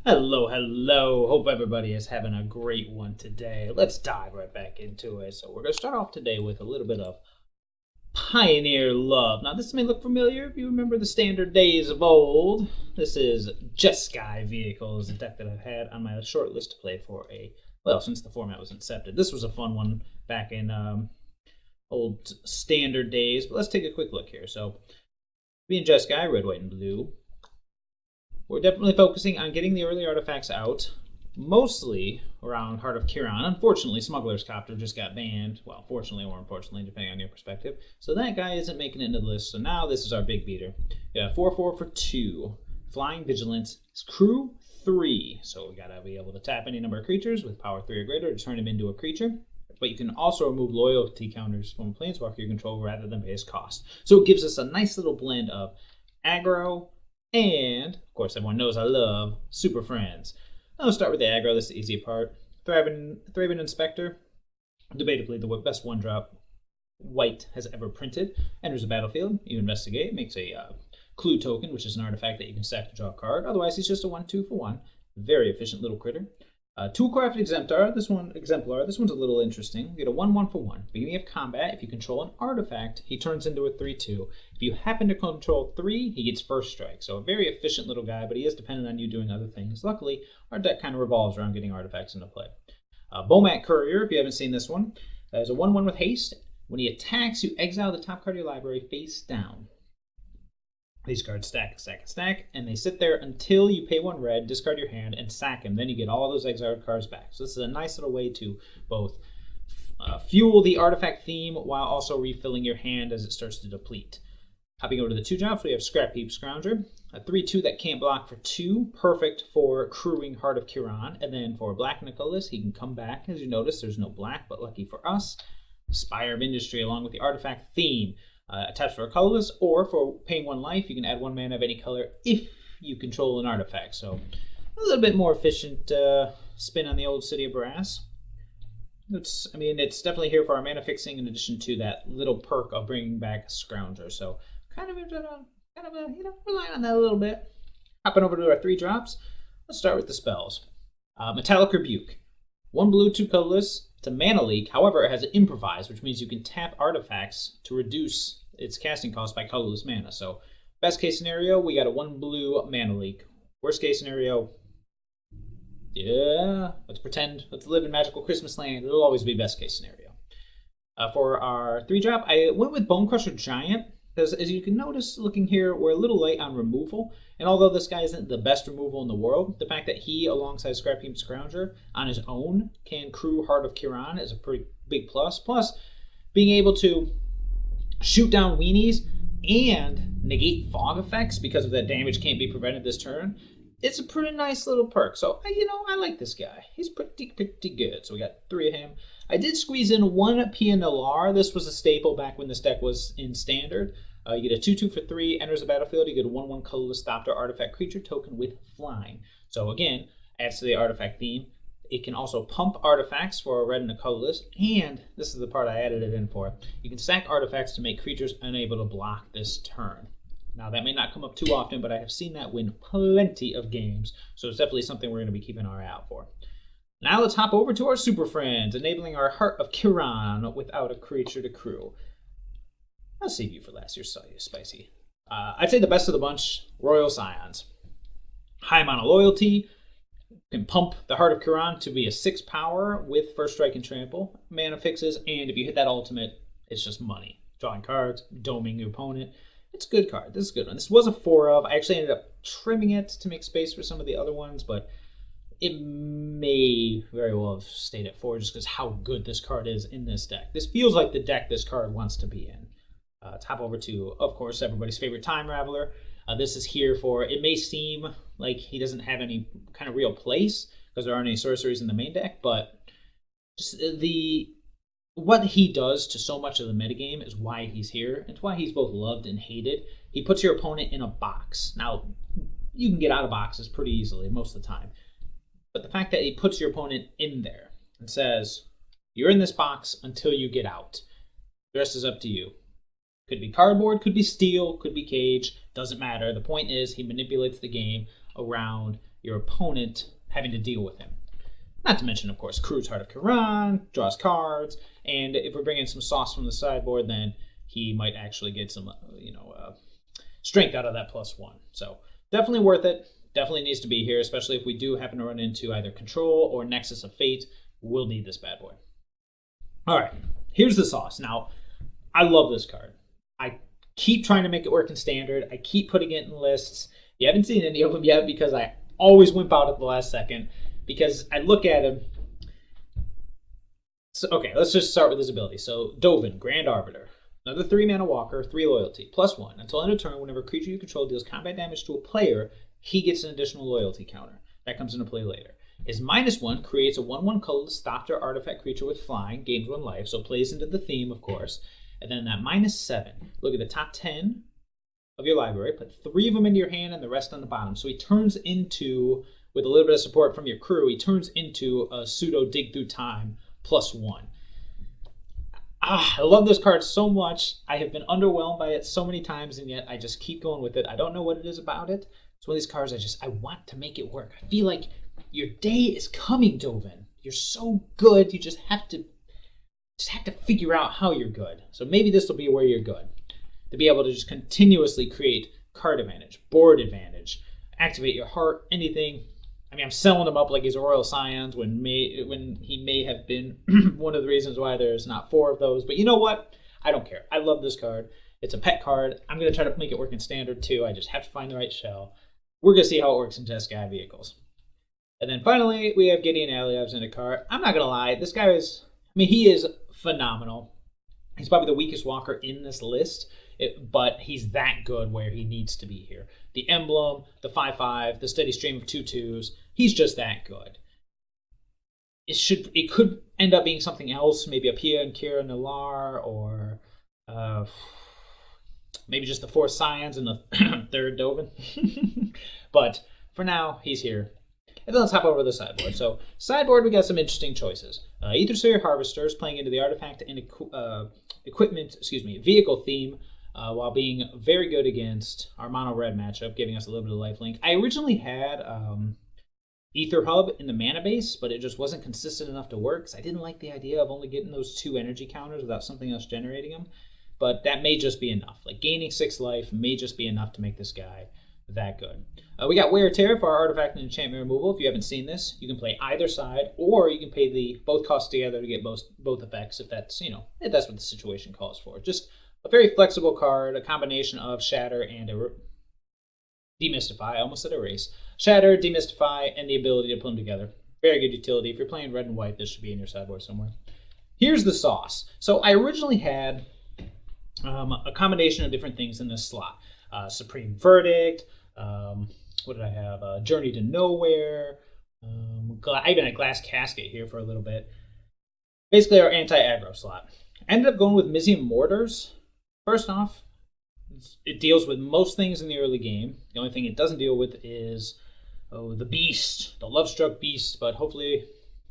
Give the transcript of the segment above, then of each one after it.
Hello, hello. Hope everybody is having a great one today. Let's dive right back into it. So, we're going to start off today with a little bit of Pioneer Love. Now, this may look familiar if you remember the standard days of old. This is Jeskai Vehicles, a deck that I've had on my short list to play for since the format was incepted. This was a fun one back in old standard days, but let's take a quick look here. So, being Jeskai, red, white, and blue. We're definitely focusing on getting the early artifacts out, mostly around Heart of Kiran. Unfortunately, Smuggler's Copter just got banned. Well, fortunately or unfortunately, depending on your perspective. So that guy isn't making it into the list. So now this is our big beater. We got 4/4 for 2. Flying Vigilance. Crew 3. So we gotta be able to tap any number of creatures with power 3 or greater to turn him into a creature. But you can also remove loyalty counters from Planeswalker you control rather than pay his cost. So it gives us a nice little blend of aggro, and, of course, everyone knows I love Super Friends. I'll start with the aggro. This is the easy part. Thriving Inspector, debatably the best one-drop white has ever printed. Enters the battlefield. You investigate. Makes a clue token, which is an artifact that you can sack to draw a card. Otherwise, he's just a 1/2 for 1. Very efficient little critter. Toolcraft Exemplar. This one's a little interesting. You get a 1/1 for 1. Beginning of combat, if you control an artifact, he turns into a 3/2. If you happen to control 3, he gets first strike. So a very efficient little guy, but he is dependent on you doing other things. Luckily, our deck kind of revolves around getting artifacts into play. Bomat Courier, if you haven't seen this one, is a 1/1 with haste. When he attacks, you exile the top card of your library face down. These cards stack, and they sit there until you pay 1 red, discard your hand, and sack him. Then you get all those exiled cards back. So this is a nice little way to both fuel the artifact theme while also refilling your hand as it starts to deplete. Hopping over to the 2-drops, we have Scrap Heap Scrounger, a 3/2 that can't block for 2, perfect for crewing Heart of Kiran. And then for Black Nicholas, he can come back. As you notice, there's no black, but lucky for us, Spire of Industry along with the artifact theme. Taps for a colorless, or for paying 1 life, you can add 1 mana of any color if you control an artifact. So a little bit more efficient spin on the old City of Brass. It's definitely here for our mana fixing in addition to that little perk of bringing back Scrounger. So kind of relying on that a little bit. Hopping over to our 3-drops, let's start with the spells. Metallic Rebuke. 1 blue, 2 colorless. It's a mana leak. However, it has an improvise, which means you can tap artifacts to reduce its casting cost by colorless mana. So, best case scenario, we got a 1 blue mana leak. Worst case scenario, let's live in magical Christmas land. It'll always be best case scenario. For our 3-drop, I went with Bone Crusher Giant, because as you can notice looking here, we're a little light on removal. And although this guy isn't the best removal in the world, the fact that he, alongside Scrap Heap Scrounger, on his own can crew Heart of Kiran is a pretty big plus. Plus, being able to shoot down weenies and negate fog effects because of that damage can't be prevented this turn, it's a pretty nice little perk. So, I like this guy. He's pretty good. So we got 3 of him. I did squeeze in 1 PNLR. This was a staple back when this deck was in Standard. You get a 2/2 for 3, enters the battlefield. You get a 1/1 colorless Thopter artifact creature token with flying. So again, adds to the artifact theme. It can also pump artifacts for a red and a colorless, and this is the part I added it in for. You can stack artifacts to make creatures unable to block this turn. Now, that may not come up too often, but I have seen that win plenty of games, so it's definitely something we're going to be keeping our eye out for. Now let's hop over to our Super Friends, enabling our Heart of Kiran without a creature to crew. I'll save you for last. You're spicy. I'd say the best of the bunch, Royal Scions. High amount of loyalty, can pump the Heart of Kiran to be a 6 power with First Strike and Trample, mana fixes, and if you hit that ultimate, it's just money. Drawing cards, doming your opponent. It's a good card. This is a good one. This was a 4 of. I actually ended up trimming it to make space for some of the other ones, but it may very well have stayed at 4 just because how good this card is in this deck. This feels like the deck this card wants to be in. Top over to, of course, everybody's favorite Time Raveler. This is here for, it may seem like he doesn't have any kind of real place because there aren't any sorceries in the main deck, but just what he does to so much of the metagame is why he's here. It's why he's both loved and hated. He puts your opponent in a box. Now, you can get out of boxes pretty easily most of the time. But the fact that he puts your opponent in there and says, you're in this box until you get out. The rest is up to you. Could be cardboard, could be steel, could be cage. Doesn't matter. The point is he manipulates the game around your opponent having to deal with him. Not to mention, of course, Crew's Heart of Kiran, draws cards, and if we're bringing some sauce from the sideboard, then he might actually get some, strength out of that +1. So definitely worth it. Definitely needs to be here, especially if we do happen to run into either Control or Nexus of Fate. We'll need this bad boy. All right, here's the sauce. Now, I love this card. I keep trying to make it work in Standard. I keep putting it in lists. You haven't seen any of them yet because I always wimp out at the last second. Because I look at him. So, okay, let's just start with his ability. So, Dovin, Grand Arbiter. Another 3-mana walker, 3 loyalty, +1. Until end of turn, whenever a creature you control deals combat damage to a player, he gets an additional loyalty counter. That comes into play later. His -1 creates a 1/1 colorless stopped or artifact creature with flying, gains 1 life, so plays into the theme, of course. And then that -7, look at the top 10 of your library, put 3 of them into your hand and the rest on the bottom. So he turns into, with a little bit of support from your crew, he turns into a pseudo dig through time +1. I love this card so much. I have been underwhelmed by it so many times, and yet I just keep going with it. I don't know what it is about it. It's one of these cards I want to make it work. I feel like your day is coming, Dovin. You're so good. You just have to figure out how you're good. So maybe this will be where you're good. To be able to just continuously create card advantage, board advantage, activate your heart, anything. I mean, I'm selling him up like he's a Royal Scions when he may have been one of the reasons why there's not 4 of those. But you know what? I don't care. I love this card. It's a pet card. I'm going to try to make it work in Standard too. I just have to find the right shell. We're going to see how it works in Jeskai vehicles. And then finally, we have Gideon Aliev's in a card. I'm not going to lie. This guy he is phenomenal. He's probably the weakest walker in this list. But he's that good where he needs to be here. The emblem, the 5/5, the steady stream of 2/2s. He's just that good. It could end up being something else, maybe a Pia and Kira Nalar, or maybe just the 4 Scions and the 3rd Dovin. But for now, he's here. And then let's hop over to the sideboard. So sideboard, we got some interesting choices. Aethersphere Harvesters playing into the artifact and vehicle theme. While being very good against our mono red matchup, giving us a little bit of lifelink. I originally had Ether Hub in the mana base, but it just wasn't consistent enough to work, because I didn't like the idea of only getting those 2 energy counters without something else generating them. But that may just be enough. Like, gaining 6 life may just be enough to make this guy that good. We got Wear Tear for our artifact and enchantment removal. If you haven't seen this, you can play either side, or you can pay both costs together to get both effects, if that's what the situation calls for. Just a very flexible card, a combination of Shatter and Demystify. I almost said Erase. Shatter, Demystify, and the ability to put them together. Very good utility. If you're playing red and white, this should be in your sideboard somewhere. Here's the sauce. So I originally had a combination of different things in this slot. Supreme Verdict. What did I have? Journey to Nowhere. I even had Glass Casket here for a little bit. Basically our anti-aggro slot. I ended up going with Mizium Mortars. First off, it deals with most things in the early game. The only thing it doesn't deal with is the Beast, the Lovestruck Beast, but hopefully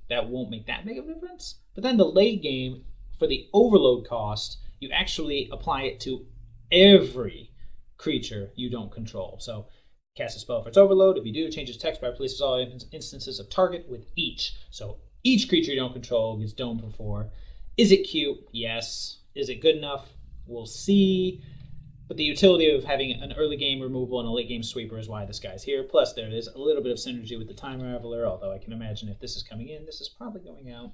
that won't make that big of a difference. But then the late game, for the overload cost, you actually apply it to every creature you don't control. So cast a spell for its overload. If you do, change its text by replaces all instances of target with each. So each creature you don't control gets domed for 4. Is it cute? Yes. Is it good enough? We'll see. But the utility of having an early game removal and a late game sweeper is why this guy's here. Plus, there is a little bit of synergy with the Time Raveler, although I can imagine if this is coming in, this is probably going out.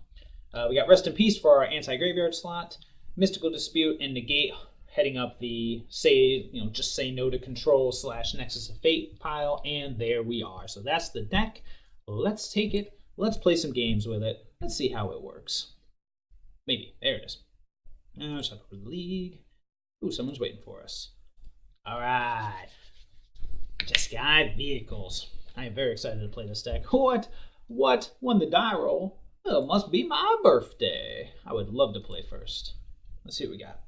We got Rest in Peace for our anti-graveyard slot. Mystical Dispute and Negate heading up the just say no to control / Nexus of Fate pile, and there we are. So that's the deck. Let's take it. Let's play some games with it. Let's see how it works. Maybe. There it is. Let's have the league. Ooh, someone's waiting for us. All right. Jeskai vehicles. I am very excited to play this deck. What? Won the die roll? Oh, it must be my birthday. I would love to play first. Let's see what we got.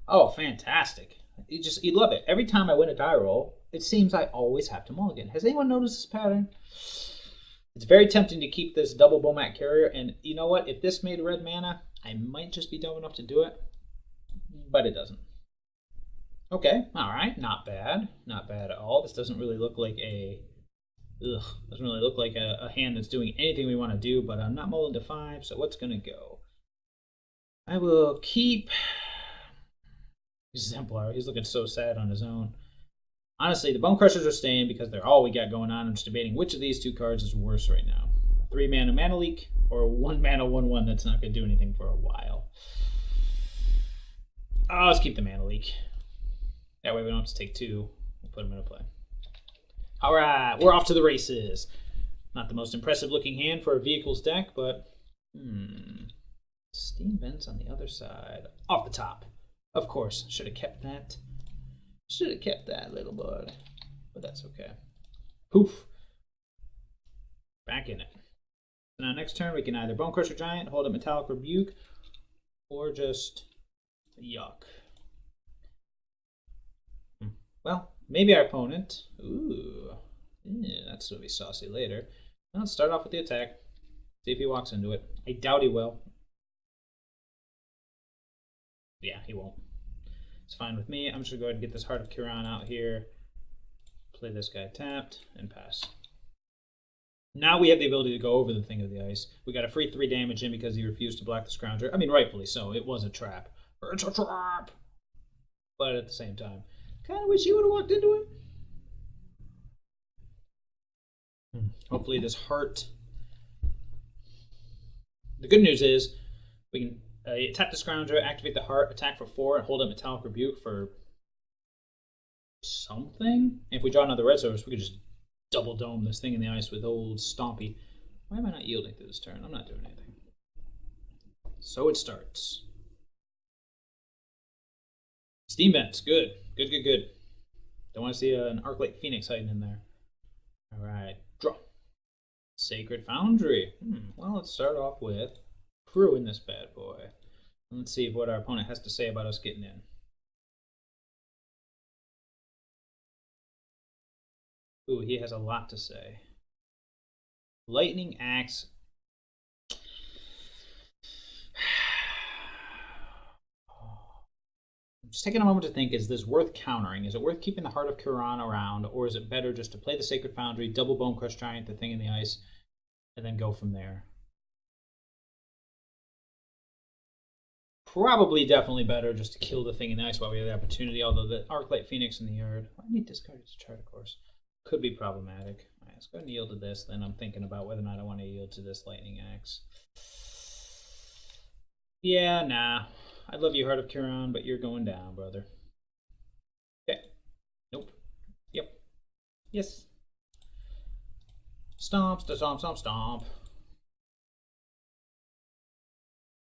Oh, fantastic. You love it. Every time I win a die roll, it seems I always have to mulligan. Has anyone noticed this pattern? It's very tempting to keep this double Bomat Carrier, and you know what? If this made red mana, I might just be dumb enough to do it, but it doesn't. Okay, all right, not bad. Not bad at all. This doesn't really look like a Ugh, doesn't really look like a hand that's doing anything we want to do, but I'm not mulling to 5, so what's going to go? I will keep Exemplar. He's looking so sad on his own. Honestly, the Bone Crushers are staying because they're all we got going on. I'm just debating which of these two cards is worse right now. A 3-mana Mana Leak or a 1-mana 1/1 that's not going to do anything for a while. Oh, let's keep the Mana Leak. That way we don't have to take 2. We'll put them into play. Alright, we're off to the races. Not the most impressive looking hand for a vehicles deck, but... Steam Vents on the other side. Off the top. Of course, should have kept that. Should have kept that, little bud. But that's okay. Poof. Back in it. So now next turn we can either Bone Crusher Giant, hold a Metallic Rebuke, or just yuck. Well, maybe our opponent. Ooh. Yeah, that's going to be saucy later. Now let's start off with the attack. See if he walks into it. I doubt he will. Yeah, he won't. It's fine with me. I'm just going to go ahead and get this Heart of Kiran out here. Play this guy tapped and pass. Now we have the ability to go over the Thing of the Ice. We got a free 3 damage in because he refused to block the Scrounger. I mean, rightfully so. It was a trap. It's a trap! But at the same time, kind of wish he would have walked into it. Hopefully this Heart... The good news is we can tap the Scrounger, activate the Heart, attack for 4, and hold up Metallic Rebuke for something. And if we draw another red source, we could just double dome this Thing in the Ice with old Stompy. Why am I not yielding through this turn? I'm not doing anything. So it starts. Steam Vents, good. Good, good, good. Don't want to see an Arclight Phoenix hiding in there. Alright, draw. Sacred Foundry. Well, let's start off with Crew in this bad boy. Let's see what our opponent has to say about us getting in. Ooh, he has a lot to say. Lightning Axe. Just taking a moment to think, is this worth countering? Is it worth keeping the Heart of Kiran around, or is it better just to play the Sacred Foundry, double Bone Crush Giant, the Thing in the Ice, and then go from there? Probably definitely better just to kill the Thing in the Ice while we have the opportunity, although the Arclight Phoenix in the yard, I need discard this chart, of course, could be problematic. All right, let's go ahead and yield to this, then I'm thinking about whether or not I want to yield to this Lightning Axe. Yeah, nah. I love you, Heart of Kiran, but you're going down, brother. Okay. Nope. Yep. Yes. Stomp, stomp, stomp, stomp.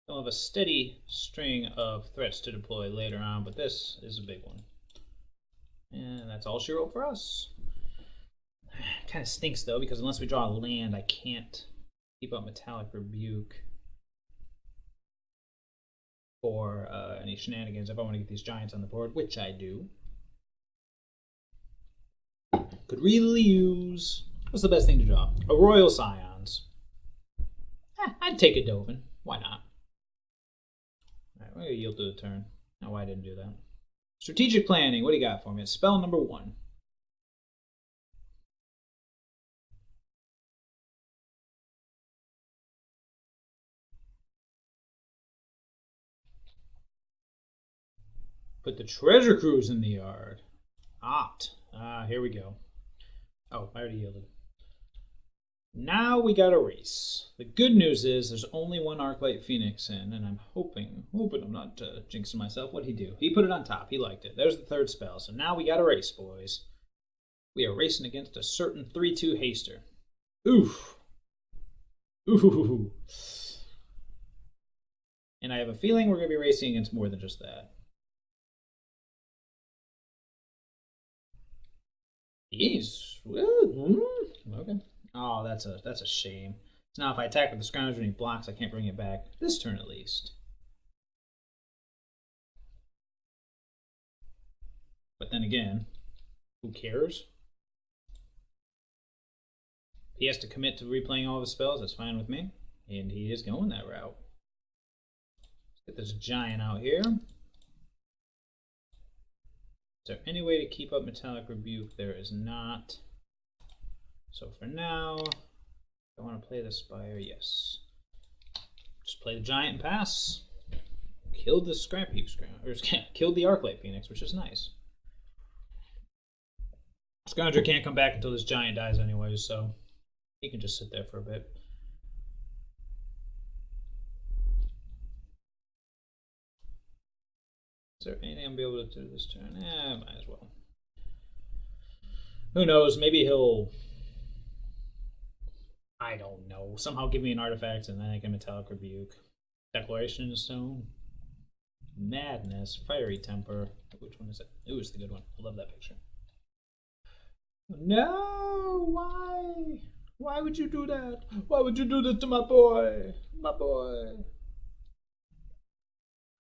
I'll have a steady string of threats to deploy later on, but this is a big one. And that's all she wrote for us. Kind of stinks, though, because unless we draw a land, I can't keep up Metallic Rebuke for any shenanigans if I want to get these giants on the board, which I do. Could really use... What's the best thing to draw? A Royal Scions. I'd take a Dovin. Why not? Alright, we're going to yield to the turn. No, I didn't do that. Strategic Planning. What do you got for me? It's spell number 1. Put the Treasure Cruise in the yard. Opt. Here we go. Oh, I already yielded. Now we got a race. The good news is there's only one Arclight Phoenix in, and I'm hoping I'm not jinxing myself. What'd he do? He put it on top. He liked it. There's the third spell. So now we got a race, boys. We are racing against a certain 3/2 haster. Oof. Ooh. And I have a feeling we're going to be racing against more than just that. He's okay. Oh, that's a shame. So now if I attack with the Scrounger and he blocks, I can't bring it back. This turn at least. But then again, who cares? He has to commit to replaying all of his spells, that's fine with me. And he is going that route. Let's get this giant out here. Is there any way to keep up Metallic Rebuke? There is not. So for now, I want to play the Spire, yes. Just play the Giant and pass. Killed the Scrap Heap or killed the Arclight Phoenix, which is nice. Scrounger can't come back until this Giant dies anyway, so he can just sit there for a bit. Is there anything I'll be able to do this turn? Might as well. Who knows? Maybe he'll... I don't know. Somehow give me an artifact and then I can Metallic Rebuke. Declaration Stone. Madness. Fiery Temper. Which one is it? Ooh, it's the good one. I love that picture. No! Why? Why would you do that? Why would you do this to my boy? My boy.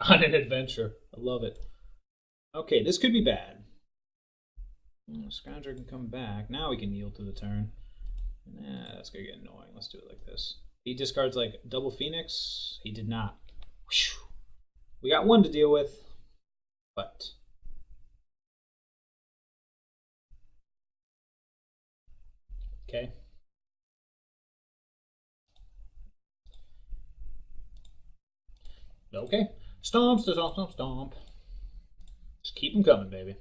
On an adventure. I love it. Okay, this could be bad. Scrounger can come back. Now we can yield to the turn. Nah, that's gonna get annoying. Let's do it like this. He discards like double Phoenix. He did not. Whew. We got one to deal with, but okay. Okay. Stomp, stomp, stomp, stomp. Just keep them coming, baby.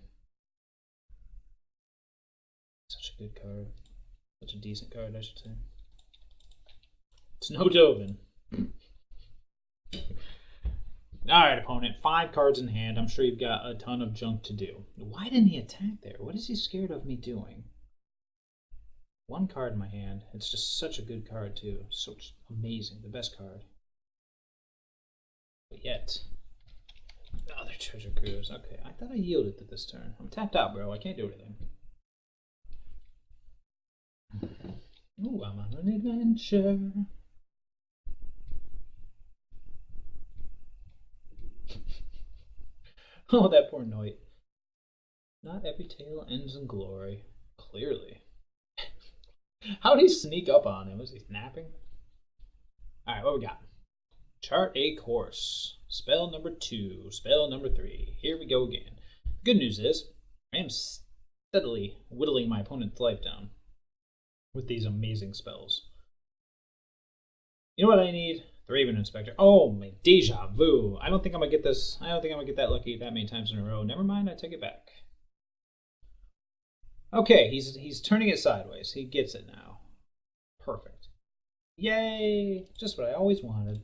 Such a good card. Such a decent card, I should say. It's no Dovin. Alright, opponent. 5 cards in hand. I'm sure you've got a ton of junk to do. Why didn't he attack there? What is he scared of me doing? 1 card in my hand. It's just such a good card, too. So amazing. The best card. But yet... Other treasure cruise. Okay, I thought I yielded to this turn. I'm tapped out, bro. I can't do anything. Ooh, I'm on an adventure. Oh, that poor Noit. Not every tale ends in glory. Clearly. How did he sneak up on him? Was he napping? Alright, what we got? Chart a course. Spell number 2. Spell number 3. Here we go again. The good news is, I am steadily whittling my opponent's life down with these amazing spells. You know what I need? The Raven Inspector. Oh, my deja vu. I don't think I'm gonna get this. I don't think I'm gonna get that lucky that many times in a row. Never mind, I take it back. Okay, he's turning it sideways. He gets it now. Perfect. Yay! Just what I always wanted.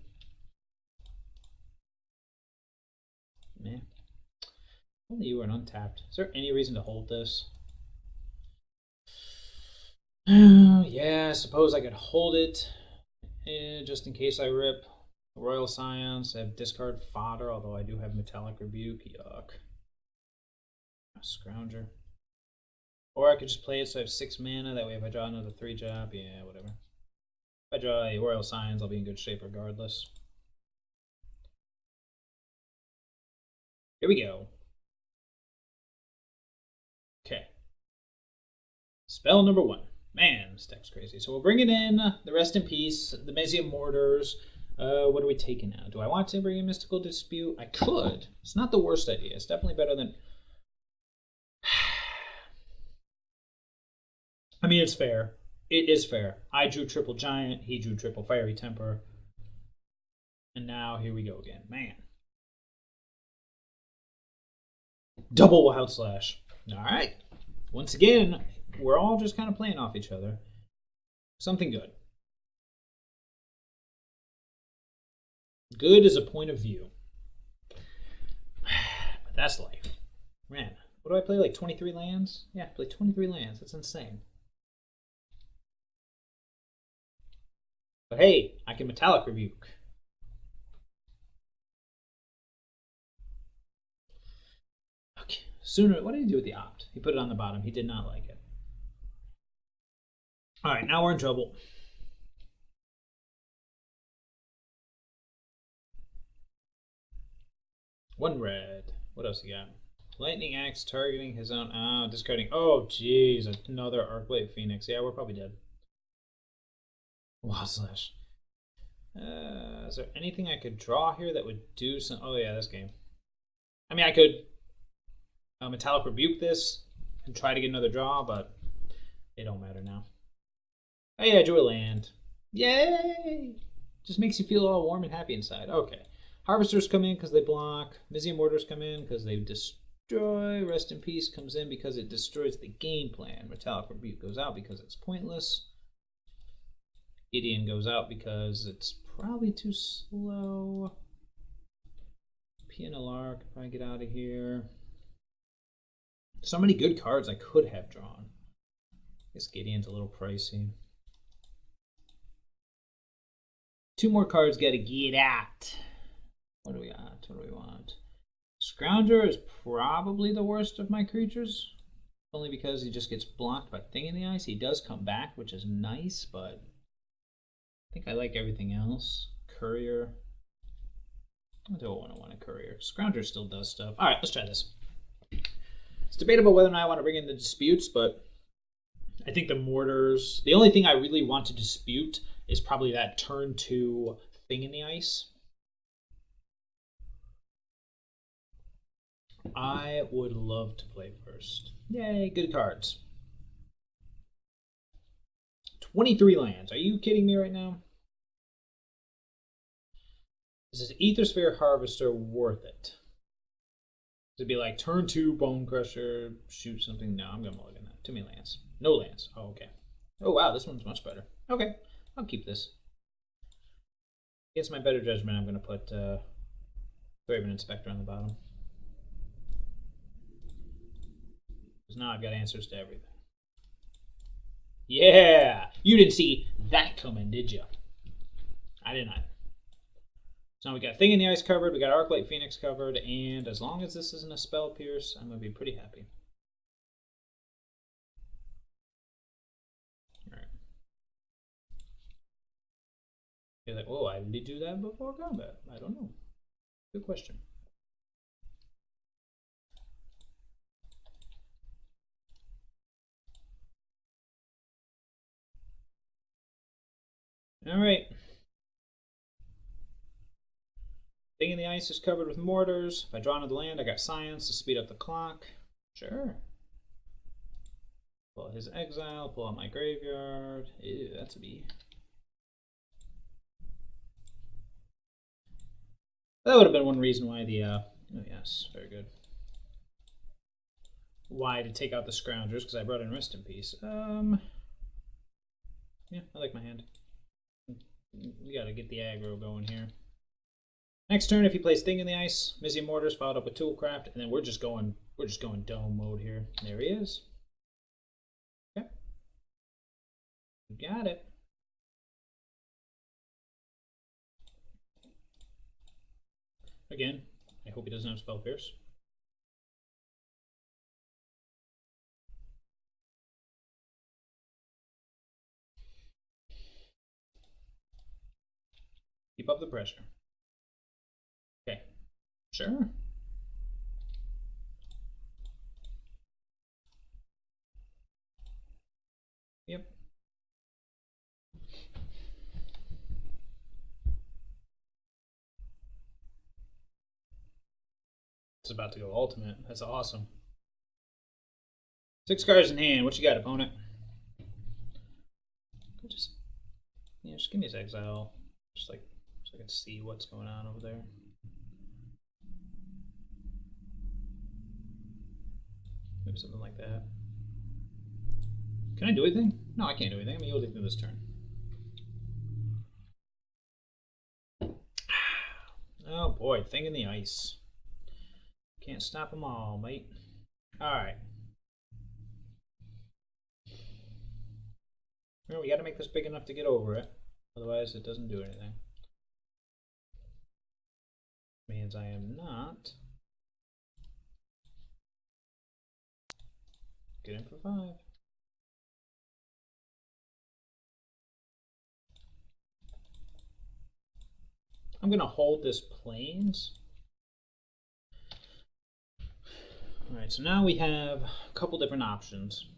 Man. Only you were untapped. Is there any reason to hold this? Yeah, I suppose I could hold it just in case I rip Royal Scions. I have discard fodder, although I do have Metallic Rebuke. Yuck. Scrounger. Or I could just play it so I have 6 mana. That way if I draw another 3-drop, yeah, whatever. If I draw a Royal Scions, I'll be in good shape regardless. Here we go. Okay. Spell number 1. Man, this deck's crazy. So we'll bring it in. The Rest in Peace. The Mesium Mortars. What are we taking now? Do I want to bring in Mystical Dispute? I could. It's not the worst idea. It's definitely better than... I mean, it's fair. It is fair. I drew triple Giant. He drew triple Fiery Temper. And now here we go again. Man. Double Wild Slash. All right. Once again, we're all just kind of playing off each other. Something good. Good is a point of view. But that's life. Man, what do I play? Like 23 lands? Yeah, I play 23 lands. That's insane. But hey, I can Metallic Rebuke. Okay. Sooner, what did he do with the opt? He put it on the bottom. He did not like it. All right, now we're in trouble. One red. What else he got? Lightning Axe targeting his own. Discarding. Oh, jeez. Another Arclight Phoenix. Yeah, we're probably dead. Wow, slash. Is there anything I could draw here that would do some... Oh, yeah, this game. I mean, I could Metallic Rebuke this and try to get another draw, but it don't matter now. Hey, I drew a land. Yay! Just makes you feel all warm and happy inside. Okay. Harvesters come in because they block. Mizium Mortars come in because they destroy. Rest in Peace comes in because it destroys the game plan. Metallic Rebuke goes out because it's pointless. Gideon goes out because it's probably too slow. PNLR could probably get out of here. So many good cards I could have drawn. I guess Gideon's a little pricey. 2 more cards gotta get out. What do we got? What do we want? Scrounger is probably the worst of my creatures. Only because he just gets blocked by Thing in the Ice. He does come back, which is nice, but I think I like everything else. Courier. I don't want a Courier. Scrounger still does stuff. Alright, let's try this. It's debatable whether or not I want to bring in the disputes, but I think the mortars. The only thing I really want to dispute is probably that turn 2 Thing in the Ice. I would love to play first. Yay, good cards. 23 lands. Are you kidding me right now? Is this Aethersphere Harvester worth it? It'd be like turn 2 Bone Crusher, shoot something. No, I'm gonna mulligan that. Too many lands. No lands. Oh, okay. Oh wow, this one's much better. Okay, I'll keep this. Against my better judgment, I'm gonna put Graven Inspector on the bottom. Because now I've got answers to everything. Yeah! You didn't see that coming, did you? I did not. So now we got Thing in the Ice covered, we got Arclight Phoenix covered, and as long as this isn't a Spell Pierce, I'm going to be pretty happy. Alright. You're like, oh, I did do that before combat. I don't know. Good question. Alright. Thing in the Ice is covered with mortars. If I draw another land, I got Science to speed up the clock. Sure. Pull out his exile, pull out my graveyard. Ew, that's a B. That would have been one reason why the, oh yes, very good. Why to take out the Scroungers, because I brought in Rest in Peace. Yeah, I like my hand. We gotta get the aggro going here. Next turn, if he plays Thing in the Ice, Mizium Mortars followed up with Toolcraft, and then we're just going dome mode here. There he is. Okay. You got it. Again, I hope he doesn't have Spell Pierce. Keep up the pressure. Okay. Sure. Yep. It's about to go ultimate. That's awesome. 6 cards in hand. What you got, opponent? Just give me his exile. Just like so I can see what's going on over there. Maybe something like that. Can I do anything? No, I can't do anything. I'm yielding through this turn. Oh boy, Thing in the Ice. Can't stop them all, mate. Alright. Well, we gotta make this big enough to get over it. Otherwise, it doesn't do anything. Means I am not. Get in for 5. I'm gonna hold this Plains. Alright, so now we have a couple different options.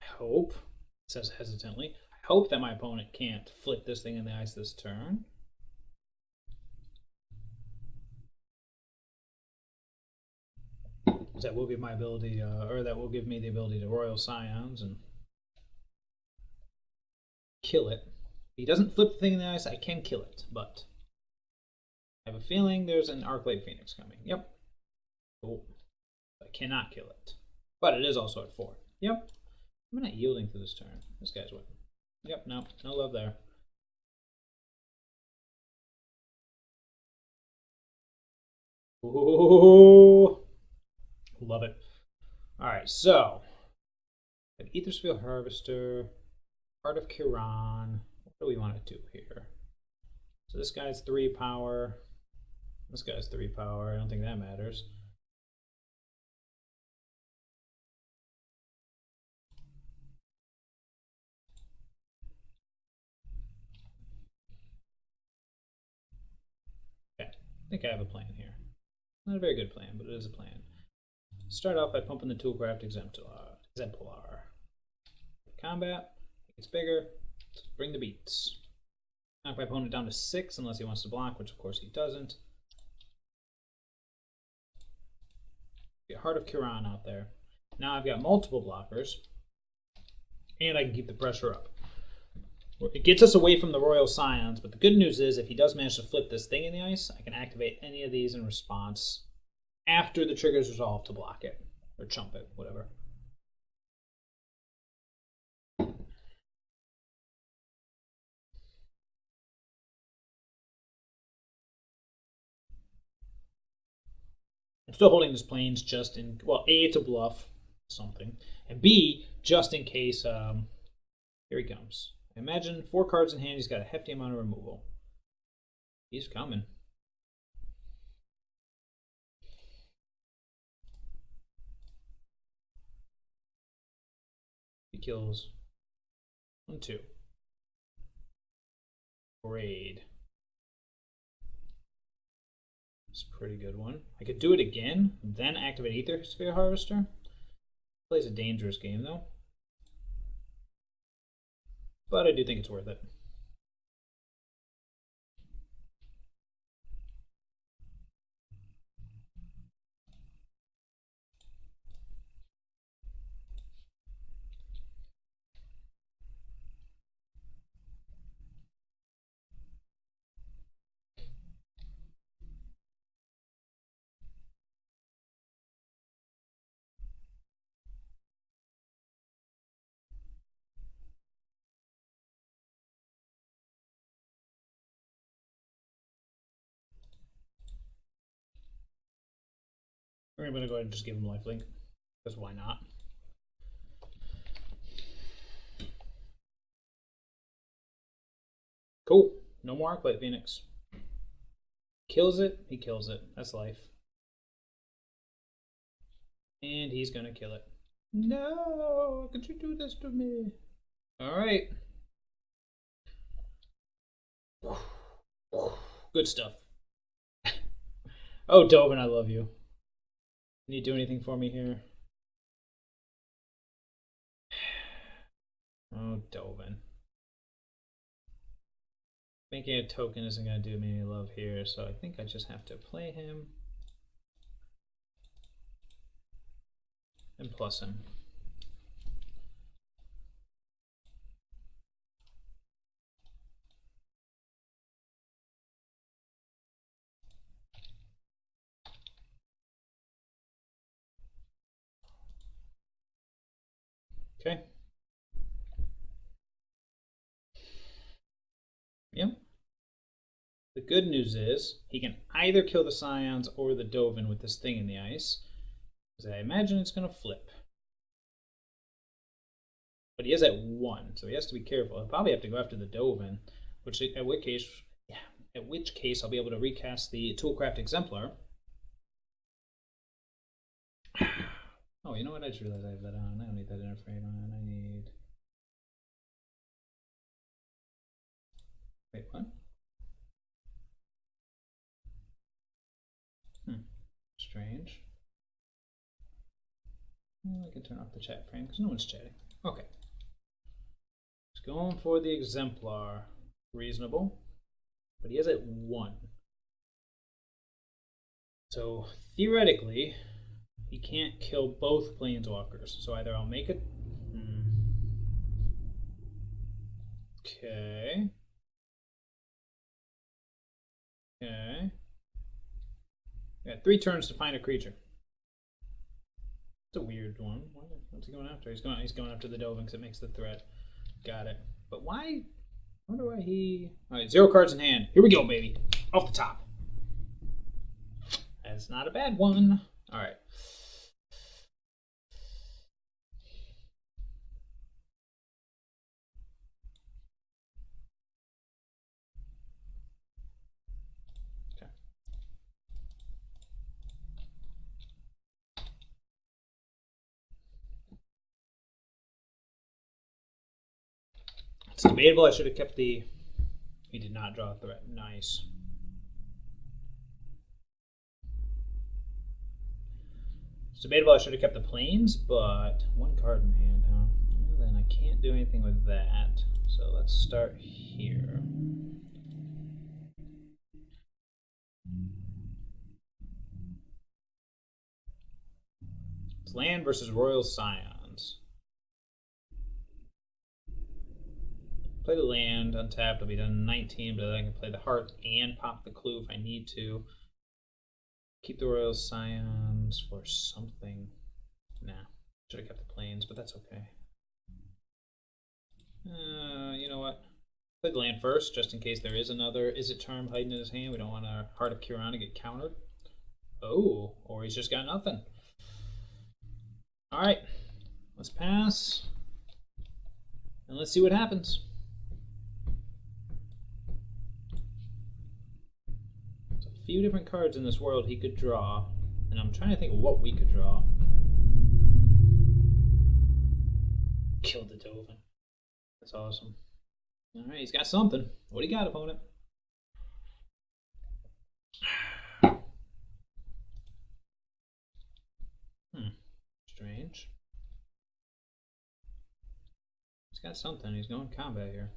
I hope, it says hesitantly, I hope that my opponent can't flip this Thing in the Ice this turn. That will give my ability, or that will give me the ability to Royal Scions and kill it. If he doesn't flip the thing in the ice, I can kill it, but I have a feeling there's an Arclight Phoenix coming. Yep. Cool. I cannot kill it. But it is also at 4. Yep. I'm not yielding for this turn. This guy's winning. Yep, no love there. Ooh. Love it. Alright, so an Aethersphere Harvester, Heart of Kiran. What do we want to do here? So this guy's 3 power. This guy's 3 power. I don't think that matters. Okay, I think I have a plan here. Not a very good plan, but it is a plan. Start off by pumping the Toolcraft Exemplar. Combat, it gets bigger. Let's bring the beats. Knock my opponent down to 6 unless he wants to block, which of course he doesn't. Get Heart of Kiran out there. Now I've got multiple blockers, and I can keep the pressure up. It gets us away from the Royal Scions, but the good news is if he does manage to flip this thing in the ice, I can activate any of these in response after the trigger's resolved to block it, or chump it, whatever. I'm still holding this plains just in, well, A, to bluff something, and B, just in case, here he comes. Imagine 4 cards in hand, he's got a hefty amount of removal. He's coming. He kills 1, 2. Raid. It's a pretty good one. I could do it again, then activate Aethersphere Harvester. Plays a dangerous game though. But I do think it's worth it. We're going to go ahead and just give him lifelink, because why not? Cool. No more Arclight Phoenix. Kills it, he kills it. That's life. And he's going to kill it. No, could you do this to me? Alright. Good stuff. Oh, Dovin, I love you. Can you do anything for me here? Oh, Dovin. Making a token isn't going to do me any love here, so I think I just have to play him. And plus him. Okay. Yep. The good news is he can either kill the Scions or the Dovin with this thing in the ice, because I imagine it's going to flip. But he is at 1, so he has to be careful. I'll probably have to go after the Dovin, at which case I'll be able to recast the Toolcraft Exemplar. Oh, you know what? I just realized I have that on. I don't need that interframe on. I need... Wait, what? Strange. Well, I can turn off the chat frame because no one's chatting. Okay. Just going for the Exemplar. Reasonable. But he is at 1. So, theoretically, He can't kill both planeswalkers, so either I'll make it. Okay. Okay. Got 3 turns to find a creature. It's a weird one. What's he going after? He's going after the Dovin because it makes the threat. Got it. But why? I wonder why he. All right, 0 cards in hand. Here we go, baby. Off the top. That's not a bad one. All right. It's debatable. I should have kept the. He did not draw a threat. Nice. It's debatable. I should have kept the planes, but 1 card in hand, huh? Well, then I can't do anything with that. So let's start here. It's land versus Royal Scions. Play the land, untapped, will be done in 19, but I can play the heart and pop the clue if I need to. Keep the Royal Scions for something. Nah, should have kept the planes, but that's okay. You know what? Play the land first, just in case there is another Is It Charm hiding in his hand. We don't want our Heart of Kiran to get countered. Oh, or he's just got nothing. Alright, let's pass. And let's see what happens. A few different cards in this world he could draw, and I'm trying to think of what we could draw. Killed the Dovin. That's awesome. Alright, he's got something. What do you got, opponent? Strange. He's got something. He's going combat here.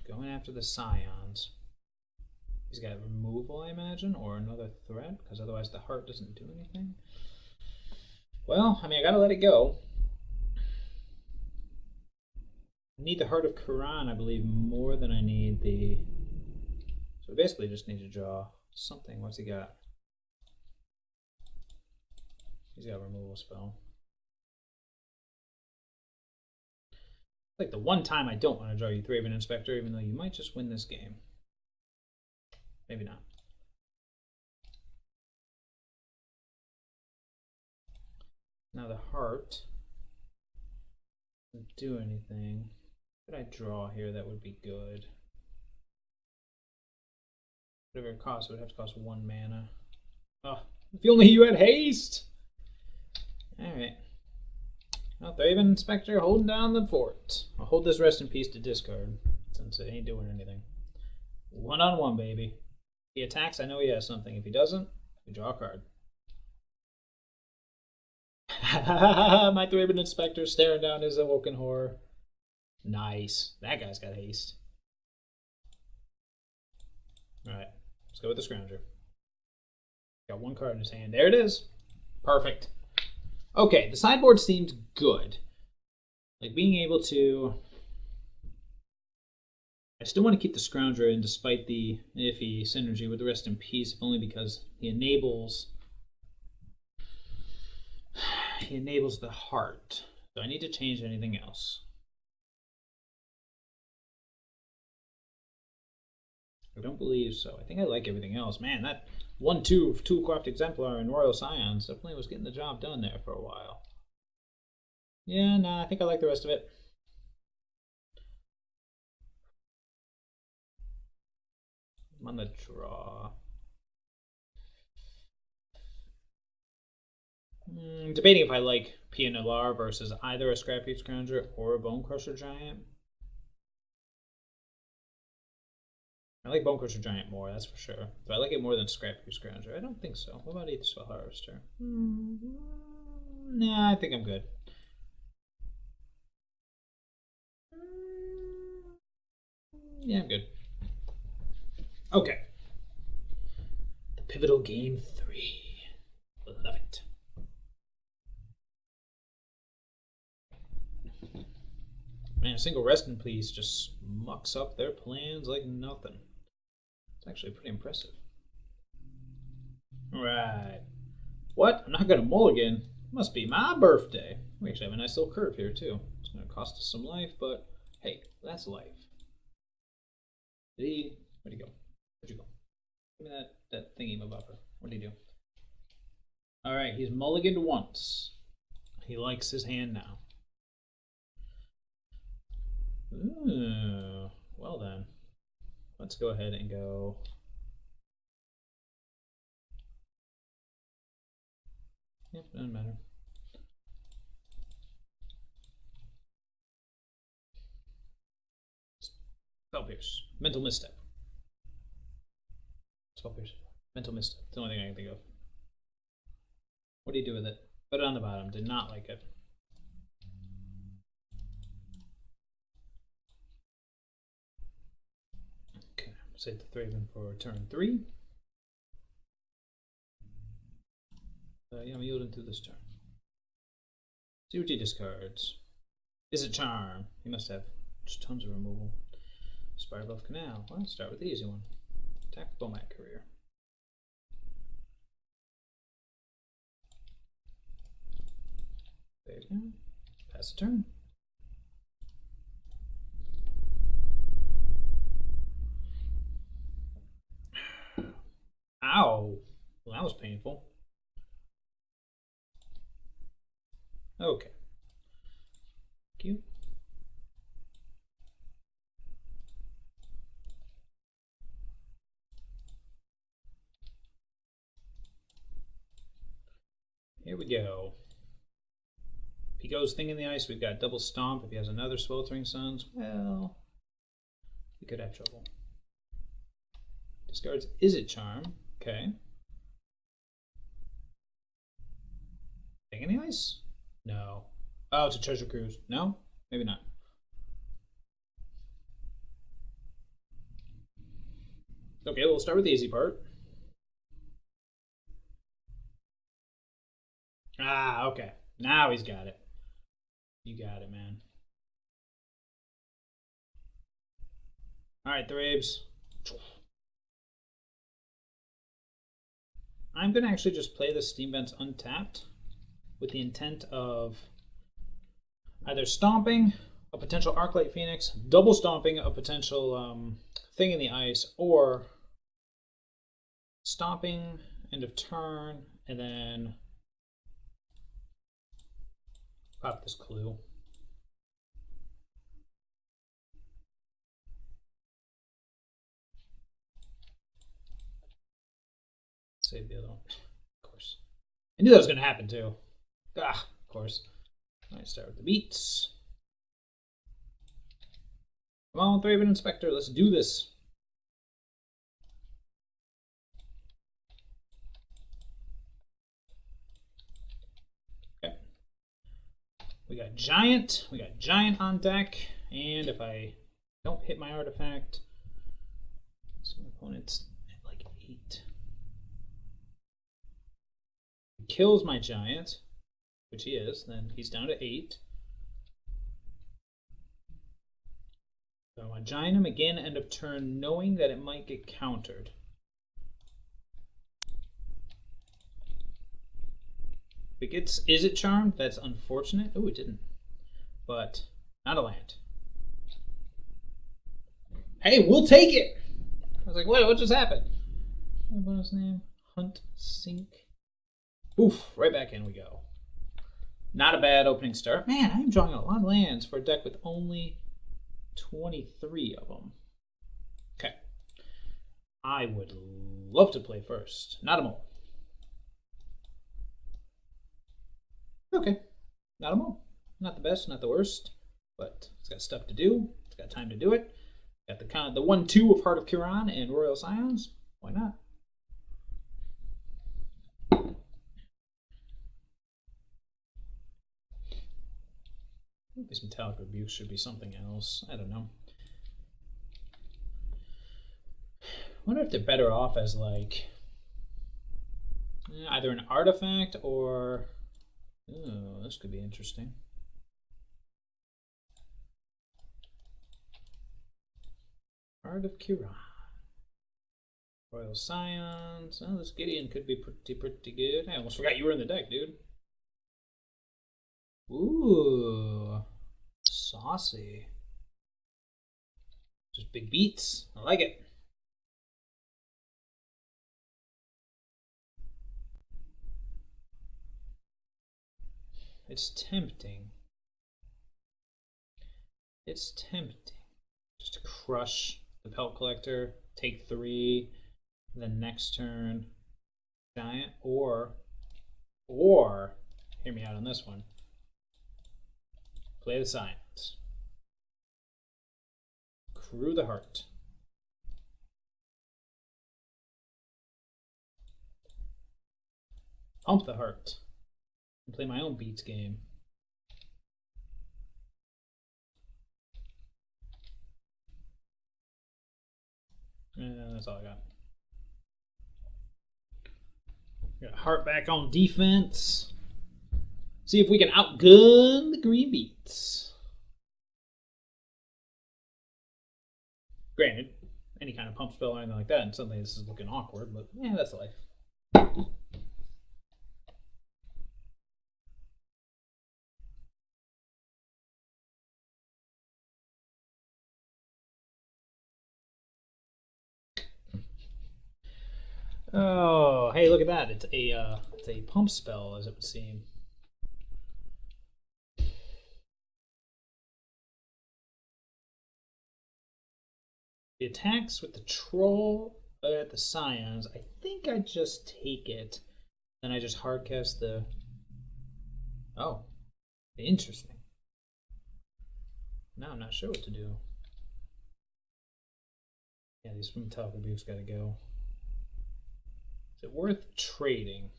Going after the Scions. He's got removal, I imagine, or another threat, because otherwise the heart doesn't do anything. Well, I mean, I gotta let it go. I need the Heart of Kiran, I believe, more than I need the... So basically just need to draw something. What's he got? He's got a removal spell. Like the one time I don't want to draw you Thraben Inspector, even though you might just win this game. Maybe not. Now the heart doesn't do anything. What could I draw here that would be good? Whatever it costs, it would have to cost 1 mana. Oh, if only you had haste! Alright. Well, Thraben Inspector holding down the fort. I'll hold this Rest in Peace to discard, since it ain't doing anything. 1-on-1, baby. If he attacks, I know he has something. If he doesn't, we draw a card. My Thraben Inspector staring down his Awoken Horror. Nice. That guy's got haste. Alright, let's go with the Scrounger. Got 1 card in his hand. There it is. Perfect. Okay, the sideboard seems good. Like being able to... I still want to keep the Scrounger in despite the iffy synergy with the Rest in Peace, if only because he enables the heart. Do I need to change anything else? I don't believe so. I think I like everything else. Man, that 1/2 Toolcraft Exemplar and Royal Scions definitely was getting the job done there for a while. Yeah, nah, I think I like the rest of it. I'm on the draw. Debating if I like Pianalar versus either a Scrap Heap Scrounger or a Bone Crusher Giant. I like Bone Crusher Giant more, that's for sure. Do I like it more than Scrap Heap Scrounger? I don't think so. What about Aetherspell Harvester? Nah, I think I'm good. Yeah, I'm good. Okay. The pivotal game 3. Love it. Man, a single resting piece just mucks up their plans like nothing. It's actually pretty impressive. Right. What? I'm not gonna mulligan. Must be my birthday. We actually have a nice little curve here too. It's gonna cost us some life, but hey, that's life. Where'd he go? Where'd you go? Give me that thingy, my buffer. What'd he do? Alright, he's mulliganed once. He likes his hand now. Ooh, well then. Let's go ahead and go. Yep, doesn't matter. Spell Pierce. Mental Misstep. Spell Pierce. Mental Misstep. It's the only thing I can think of. What do you do with it? Put it on the bottom. Did not like it. Okay, save the Thraben for turn 3. Yeah, I'm yielding through this turn. See what he discards. Is it Charm? He must have just tons of removal. Spire Bluff Canal. Well, let's start with the easy one. Attack Bomat Career. There you go. Pass the turn. Ow! Well, that was painful. Okay. Thank you. Here we go. If he goes Thing in the Ice, we've got double Stomp. If he has another Sweltering Suns, well, we could have trouble. Discards Is It Charm. Okay. Thing in the Ice? No. Oh, it's a Treasure Cruise. No? Maybe not. Okay, we'll start with the easy part. Ah, okay. Now he's got it. You got it, man. Alright, Thrabes. I'm going to actually just play the Steam Vents untapped with the intent of either stomping a potential Arclight Phoenix, double stomping a potential Thing in the Ice, or stomping end of turn and then pop this Clue. Save the other one, of course. I knew that was going to happen too. Ah, of course. All right, start with the beats. Come on, Thraben Inspector, let's do this. Okay. We got Giant on deck, and if I don't hit my artifact, so my opponent's at like 8. He kills my Giant, which he is, then he's down to 8. So I giant him again end of turn, knowing that it might get countered. If it gets Is It Charmed, that's unfortunate. Oh, it didn't. But not a land. Hey, we'll take it! I was like, what just happened? Bonus name? Hunt Sink. Oof, right back in we go. Not a bad opening start. Man, I'm drawing a lot of lands for a deck with only 23 of them. Okay. I would love to play first. Not a mole. Okay. Not a mole. Not the best, not the worst, but it's got stuff to do. It's got time to do it. Got the 1/2 of Heart of Kiran and Royal Scions. Why not? These Metallic Rebukes should be something else. I don't know. wonder if they're better off as like either an artifact or... Oh, this could be interesting. Art of Kiran. Royal Scions. Oh, this Gideon could be pretty good. I almost forgot you were in the deck, dude. Ooh. Saucy. Just big beats. I like it. It's tempting. It's tempting. Just to crush the Pelt Collector, take 3, and then next turn, Giant, or, hear me out on this one, play the Science. Crew the Heart. Pump the Heart. And play my own beats game. And that's all I got. Got Heart back on defense. See if we can outgun the green beats. Granted, any kind of pump spell or anything like that, and suddenly this is looking awkward, but yeah, that's life. Oh, hey, look at that! It's a pump spell, as it would seem. The attacks with the troll at the Scions. I think I just take it, then I just hardcast the. Oh, interesting. Now I'm not sure what to do. Yeah, these metallic rebukes gotta go. Is it worth trading?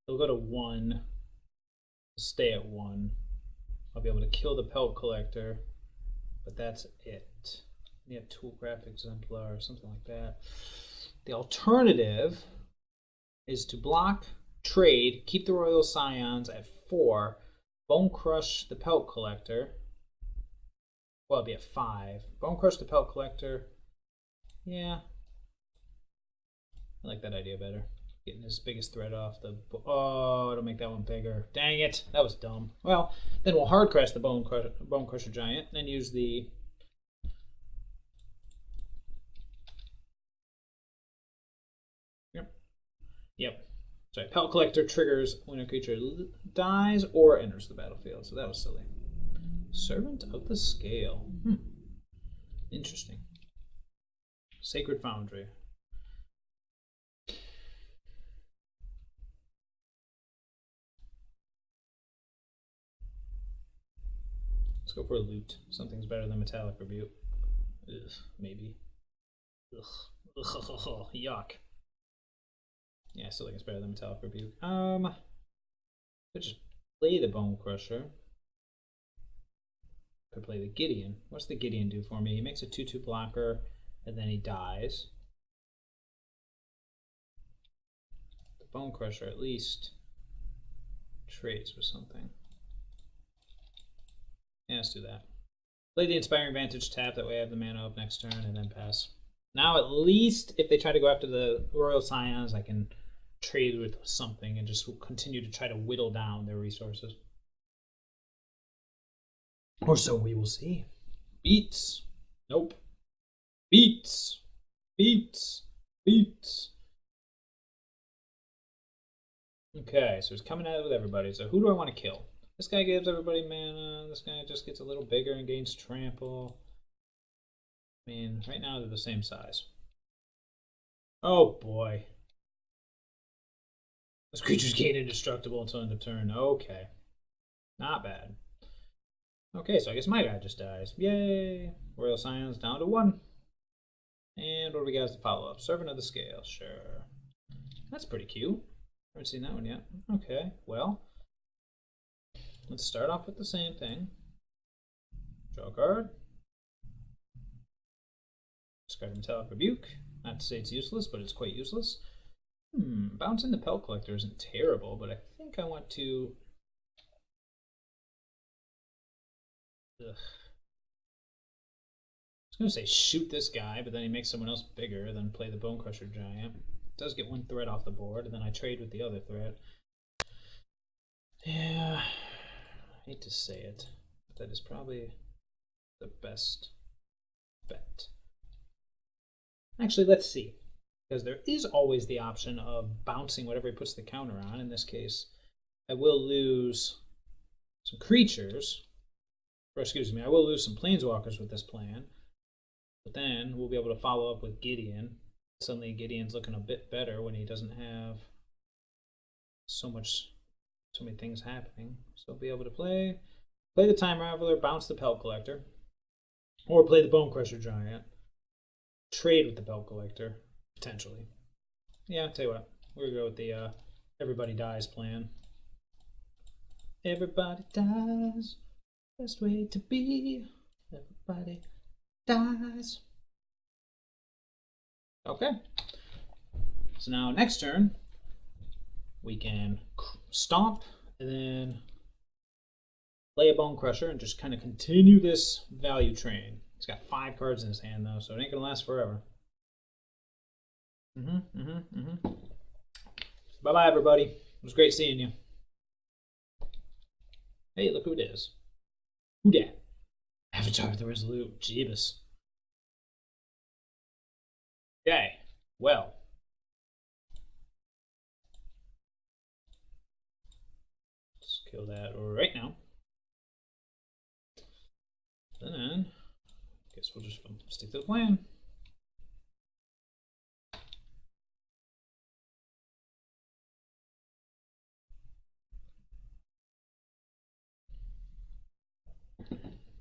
They'll go to 1. Stay at 1. I'll be able to kill the Pelt Collector, but that's it. You have Toolcraft Exemplar or something like that. The alternative is to block, trade, keep the Royal Scions at 4, Bone Crush the Pelt Collector. Well, it'd be at 5. Bone Crush the Pelt Collector. Yeah. I like that idea better. Getting his biggest threat off the... Oh, it'll make that one bigger. Dang it. That was dumb. Well, then we'll hard crush the Bone Crusher Giant, and then use the... Yep. Sorry, Pelt Collector triggers when a creature dies or enters the battlefield, so that was silly. Servant of the Scale. Interesting. Sacred Foundry. Let's go for a loot. Something's better than Metallic Rebuke. Ugh, maybe. Ugh. Ugh. Yuck. Yeah, I still think it's better than Metallic Rebuke. Could just play the Bone Crusher. Could play the Gideon. What's the Gideon do for me? He makes a 2/2 blocker, and then he dies. The Bone Crusher at least trades with something. Yeah, let's do that. Play the Inspiring Vantage tap, that way I have the mana up next turn, and then pass. Now at least if they try to go after the Royal Scions, I can trade with something and just continue to try to whittle down their resources. Or so we will see. Beats. Nope. Beats. Beats. Beats. Okay, so he's coming at it with everybody. So who do I want to kill? This guy gives everybody mana. This guy just gets a little bigger and gains trample. I mean, right now they're the same size. Oh boy. This creature's gain indestructible until end of turn. Okay. Not bad. Okay, so I guess my guy just dies. Yay! Royal Scions down to 1. And what do we got as the follow-up? Servant of the Scale. Sure. That's pretty cute. Haven't seen that one yet. Okay, well. Let's start off with the same thing. Draw a card. Discard Metallic Rebuke. Not to say it's useless, but it's quite useless. Bouncing the Pelt Collector isn't terrible, but I think I want to... Ugh. I was going to say shoot this guy, but then he makes someone else bigger, then play the Bone Crusher Giant. It does get one threat off the board, and then I trade with the other threat. Yeah, I hate to say it, but that is probably the best bet. Actually, let's see. Because there is always the option of bouncing whatever he puts the counter on. In this case, I will lose some creatures. Or excuse me, I will lose some planeswalkers with this plan. But then we'll be able to follow up with Gideon. Suddenly Gideon's looking a bit better when he doesn't have so many things happening. So I'll be able to play the Time Raveler, bounce the Pelt Collector, or play the Bone Crusher Giant, trade with the Pelt Collector, potentially. Yeah, I'll tell you what, we're gonna go with the everybody dies plan. Everybody dies, best way to be. Everybody dies. Okay. So now next turn, we can stomp and then play a Bone Crusher and just kind of continue this value train. He's got 5 cards in his hand though, so it ain't gonna last forever. Bye-bye, everybody. It was great seeing you. Hey, look who it is. Who dat? Avatar of the Resolute. Jeebus. Okay, well. Let's kill that right now. And then, I guess we'll just stick to the plan.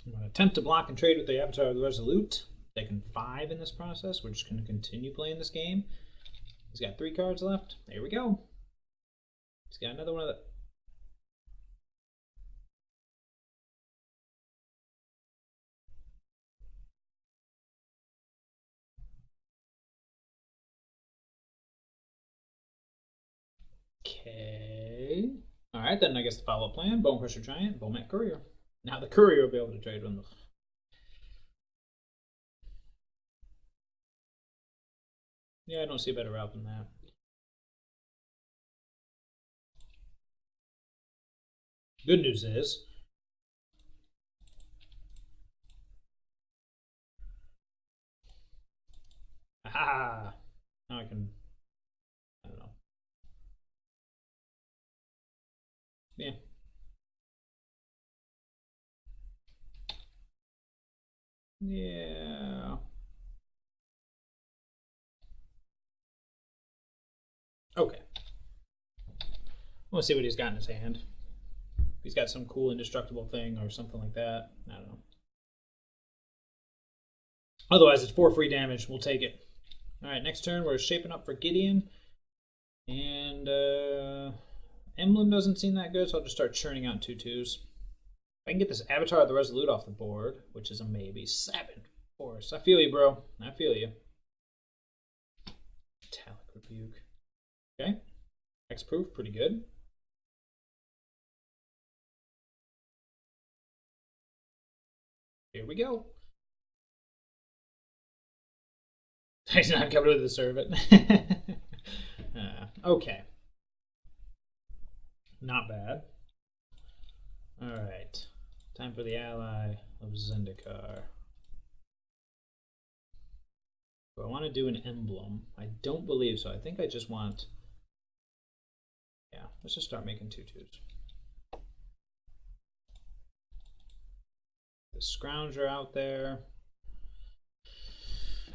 I'm going to attempt to block and trade with the Avatar of the Resolute. Taking 5 in this process. We're just going to continue playing this game. He's got 3 cards left. There we go. He's got another one of the... Okay. Alright, then I guess the follow-up plan. Bone Crusher Giant, Bowmat Courier. Now the Courier will be able to trade with them. Yeah, I don't see a better route than that. Good news is... Aha! Now I can... I don't know. Yeah. Yeah. Okay. We'll see what he's got in his hand. If he's got some cool indestructible thing or something like that. I don't know. Otherwise, it's 4 free damage. We'll take it. Alright, next turn we're shaping up for Gideon. And Emblem doesn't seem that good, so I'll just start churning out 2/2s. I can get this Avatar of the Resolute off the board, which is a maybe. 7, of course. I feel you, bro. I feel you. Metallic Rebuke. Okay. X-Proof, pretty good. Here we go. He's not coming to the servant. Okay. Not bad. Alright. Time for the ally of Zendikar. Do I want to do an emblem? I don't believe so. I think I just want... Yeah, let's just start making 2/2s. The Scrounger out there.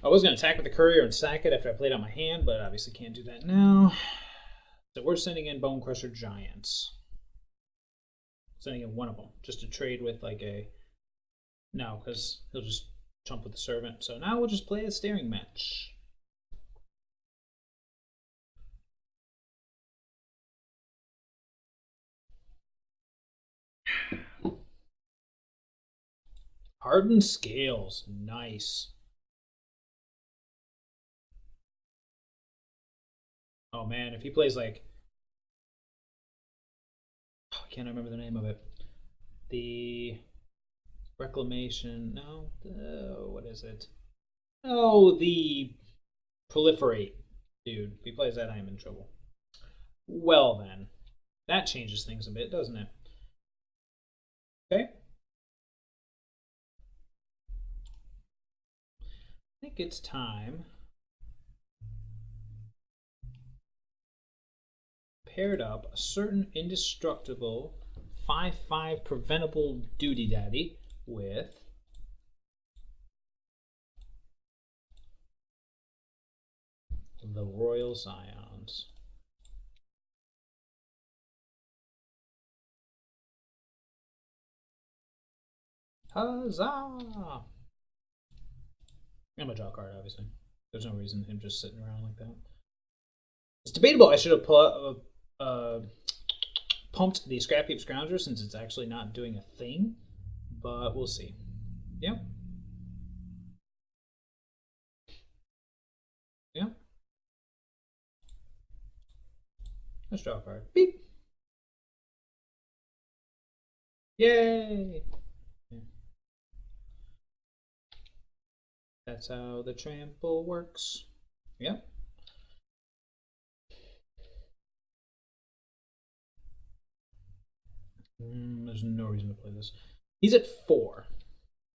I was going to attack with the Courier and sack it after I played out my hand, but obviously can't do that now. So we're sending in Bone Crusher Giants. Sending in one of them, just to trade with like a... No, because he'll just jump with the Servant. So now we'll just play a staring match. Hardened scales. Nice. Oh man, if he plays like, oh, I can't remember the name of it. The reclamation. No, what is it? Oh, the proliferate, dude. If he plays that, I am in trouble. Well then, that changes things a bit, doesn't it? Okay. I think it's time. Paired up a certain indestructible 5/5 preventable duty daddy with the Royal Scions. Huzzah! I'm gonna draw a card, obviously. There's no reason him just sitting around like that. It's debatable. I should have pumped the Scrap Heap Scrounger since it's actually not doing a thing, but we'll see. Yep. Yep. Let's draw a card. Beep. Yay! Yeah. That's how the trample works. Yep. There's no reason to play this. He's at 4.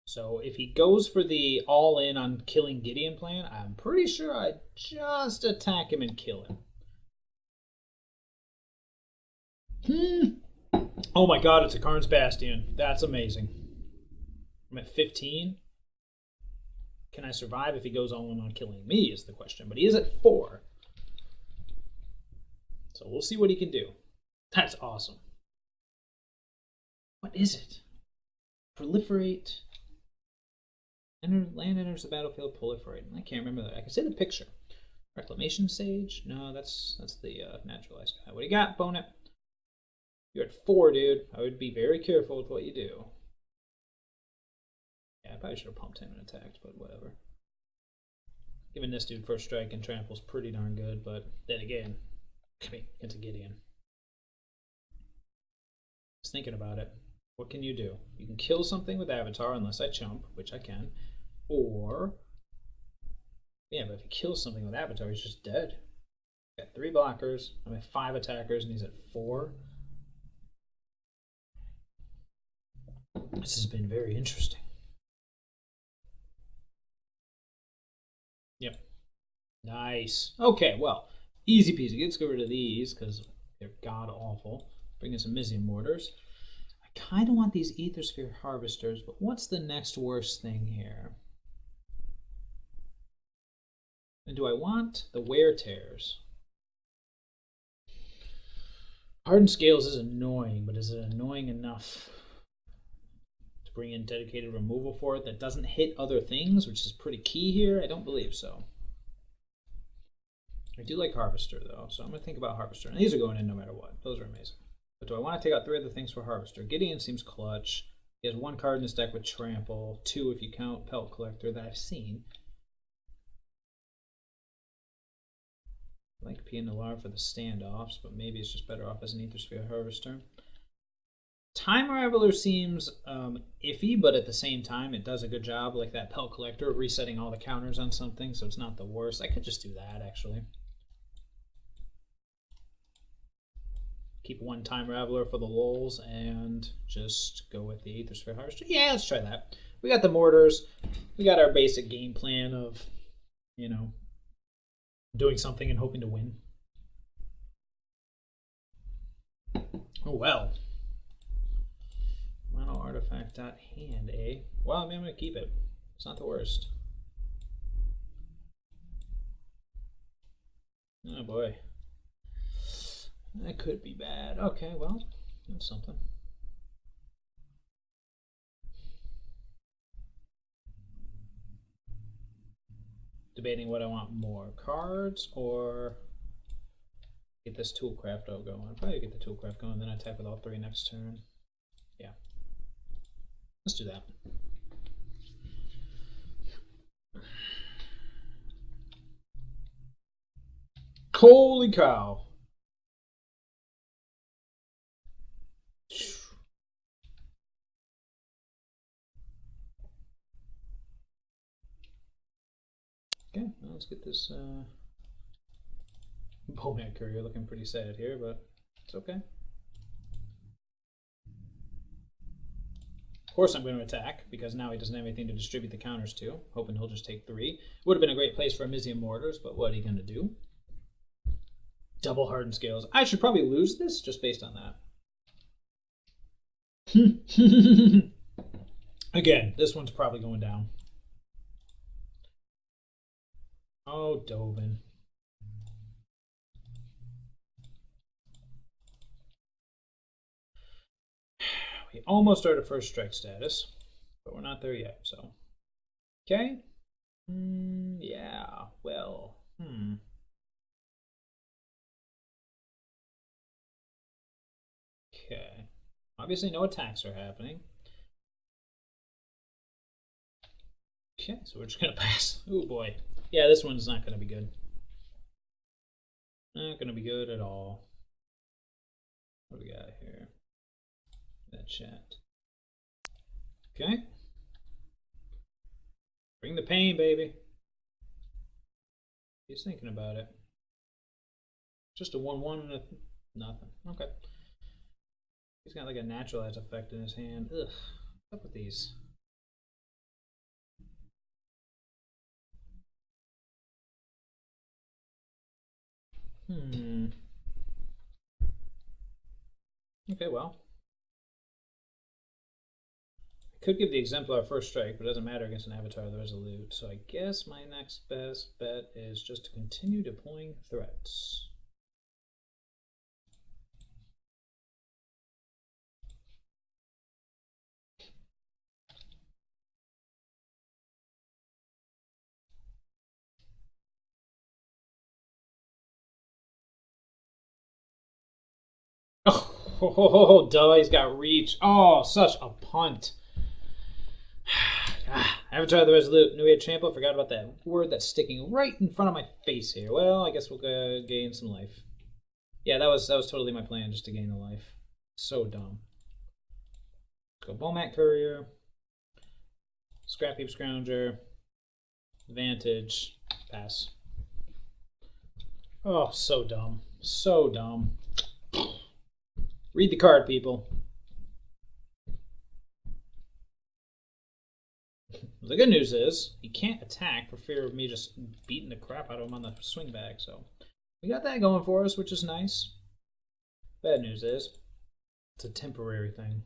So if he goes for the all-in on killing Gideon plan, I'm pretty sure I just attack him and kill him. Oh my god, it's a Karn's Bastion. That's amazing. I'm at 15. Can I survive if he goes all in on killing me is the question. But he is at 4. So we'll see what he can do. That's awesome. What is it? Proliferate. Land enters the battlefield, proliferate. I can't remember that. I can say the picture. Reclamation Sage? No, that's the naturalized guy. What do you got, Bonet? You're at 4, dude. I would be very careful with what you do. Yeah, I probably should have pumped him and attacked, but whatever. Giving this dude first strike and trample's pretty darn good, but then again, I mean, it's a Gideon. Just thinking about it. What can you do? You can kill something with Avatar unless I chump, which I can. Or, yeah, but if he kills something with Avatar, he's just dead. Got 3 blockers. I'm at 5 attackers, and he's at 4. This has been very interesting. Yep. Nice. Okay, well, easy peasy. Let's get rid of these because they're god awful. Bring in some Mizium Mortars. I kind of want these Aethersphere Harvesters, but what's the next worst thing here? And do I want the Wear Tears? Hardened Scales is annoying, but is it annoying enough to bring in dedicated removal for it that doesn't hit other things, which is pretty key here? I don't believe so. I do like Harvester, though, so I'm going to think about Harvester. And these are going in no matter what. Those are amazing. But do I want to take out 3 other things for Harvester? Gideon seems clutch. He has 1 card in his deck with Trample, 2 if you count Pelt Collector that I've seen. I like Pia Nalar for the standoffs, but maybe it's just better off as an Aethersphere Harvester. Time Raveler seems iffy, but at the same time, it does a good job, like that Pelt Collector, of resetting all the counters on something, so it's not the worst. I could just do that, actually. Keep 1 Time Raveler for the lulz and just go with the Aethersphere Harvester. Yeah, let's try that. We got the mortars. We got our basic game plan of, you know, doing something and hoping to win. Oh, well. Mono artifact dot hand, eh? Well, I mean, I'm going to keep it. It's not the worst. Oh, boy. That could be bad. Okay, well, that's something. Debating what I want more, cards or get this Toolcraft going. I'll probably get the Toolcraft going, then I attack with all 3 next turn. Yeah. Let's do that. Holy cow. Okay, well, let's get this Bowman Courier looking pretty sad here, but it's okay. Of course I'm going to attack, because now he doesn't have anything to distribute the counters to, hoping he'll just take 3. Would have been a great place for Amizium Mortars, but what are you going to do? Double Hardened Scales. I should probably lose this, just based on that. Again, this one's probably going down. Oh, Dovin. We almost are to first strike status, but we're not there yet, so. Okay. Yeah, well, Okay. Obviously no attacks are happening. Okay, so we're just going to pass. Oh boy. Yeah, this one's not going to be good. Not going to be good at all. What do we got here? That chat. Okay. Bring the pain, baby. He's thinking about it. Just a 1-1 and nothing. Okay. He's got like a naturalized effect in his hand. Ugh. What's up with these? Okay, well. I could give the Exemplar first strike, but it doesn't matter against an Avatar of the Resolute. So I guess my next best bet is just to continue deploying threats. Oh, duh, he's got reach. Oh, such a punt. Avatar of the Resolute. Knew he had trample. Forgot about that word that's sticking right in front of my face here. Well, I guess we'll gain some life. Yeah, that was totally my plan, just to gain the life. So dumb. Go Bomat Courier. Scrap Heap Scrounger. Advantage. Pass. Oh, so dumb. So dumb. Read the card, people. The good news is he can't attack for fear of me just beating the crap out of him on the swing bag. So we got that going for us, which is nice. Bad news is it's a temporary thing.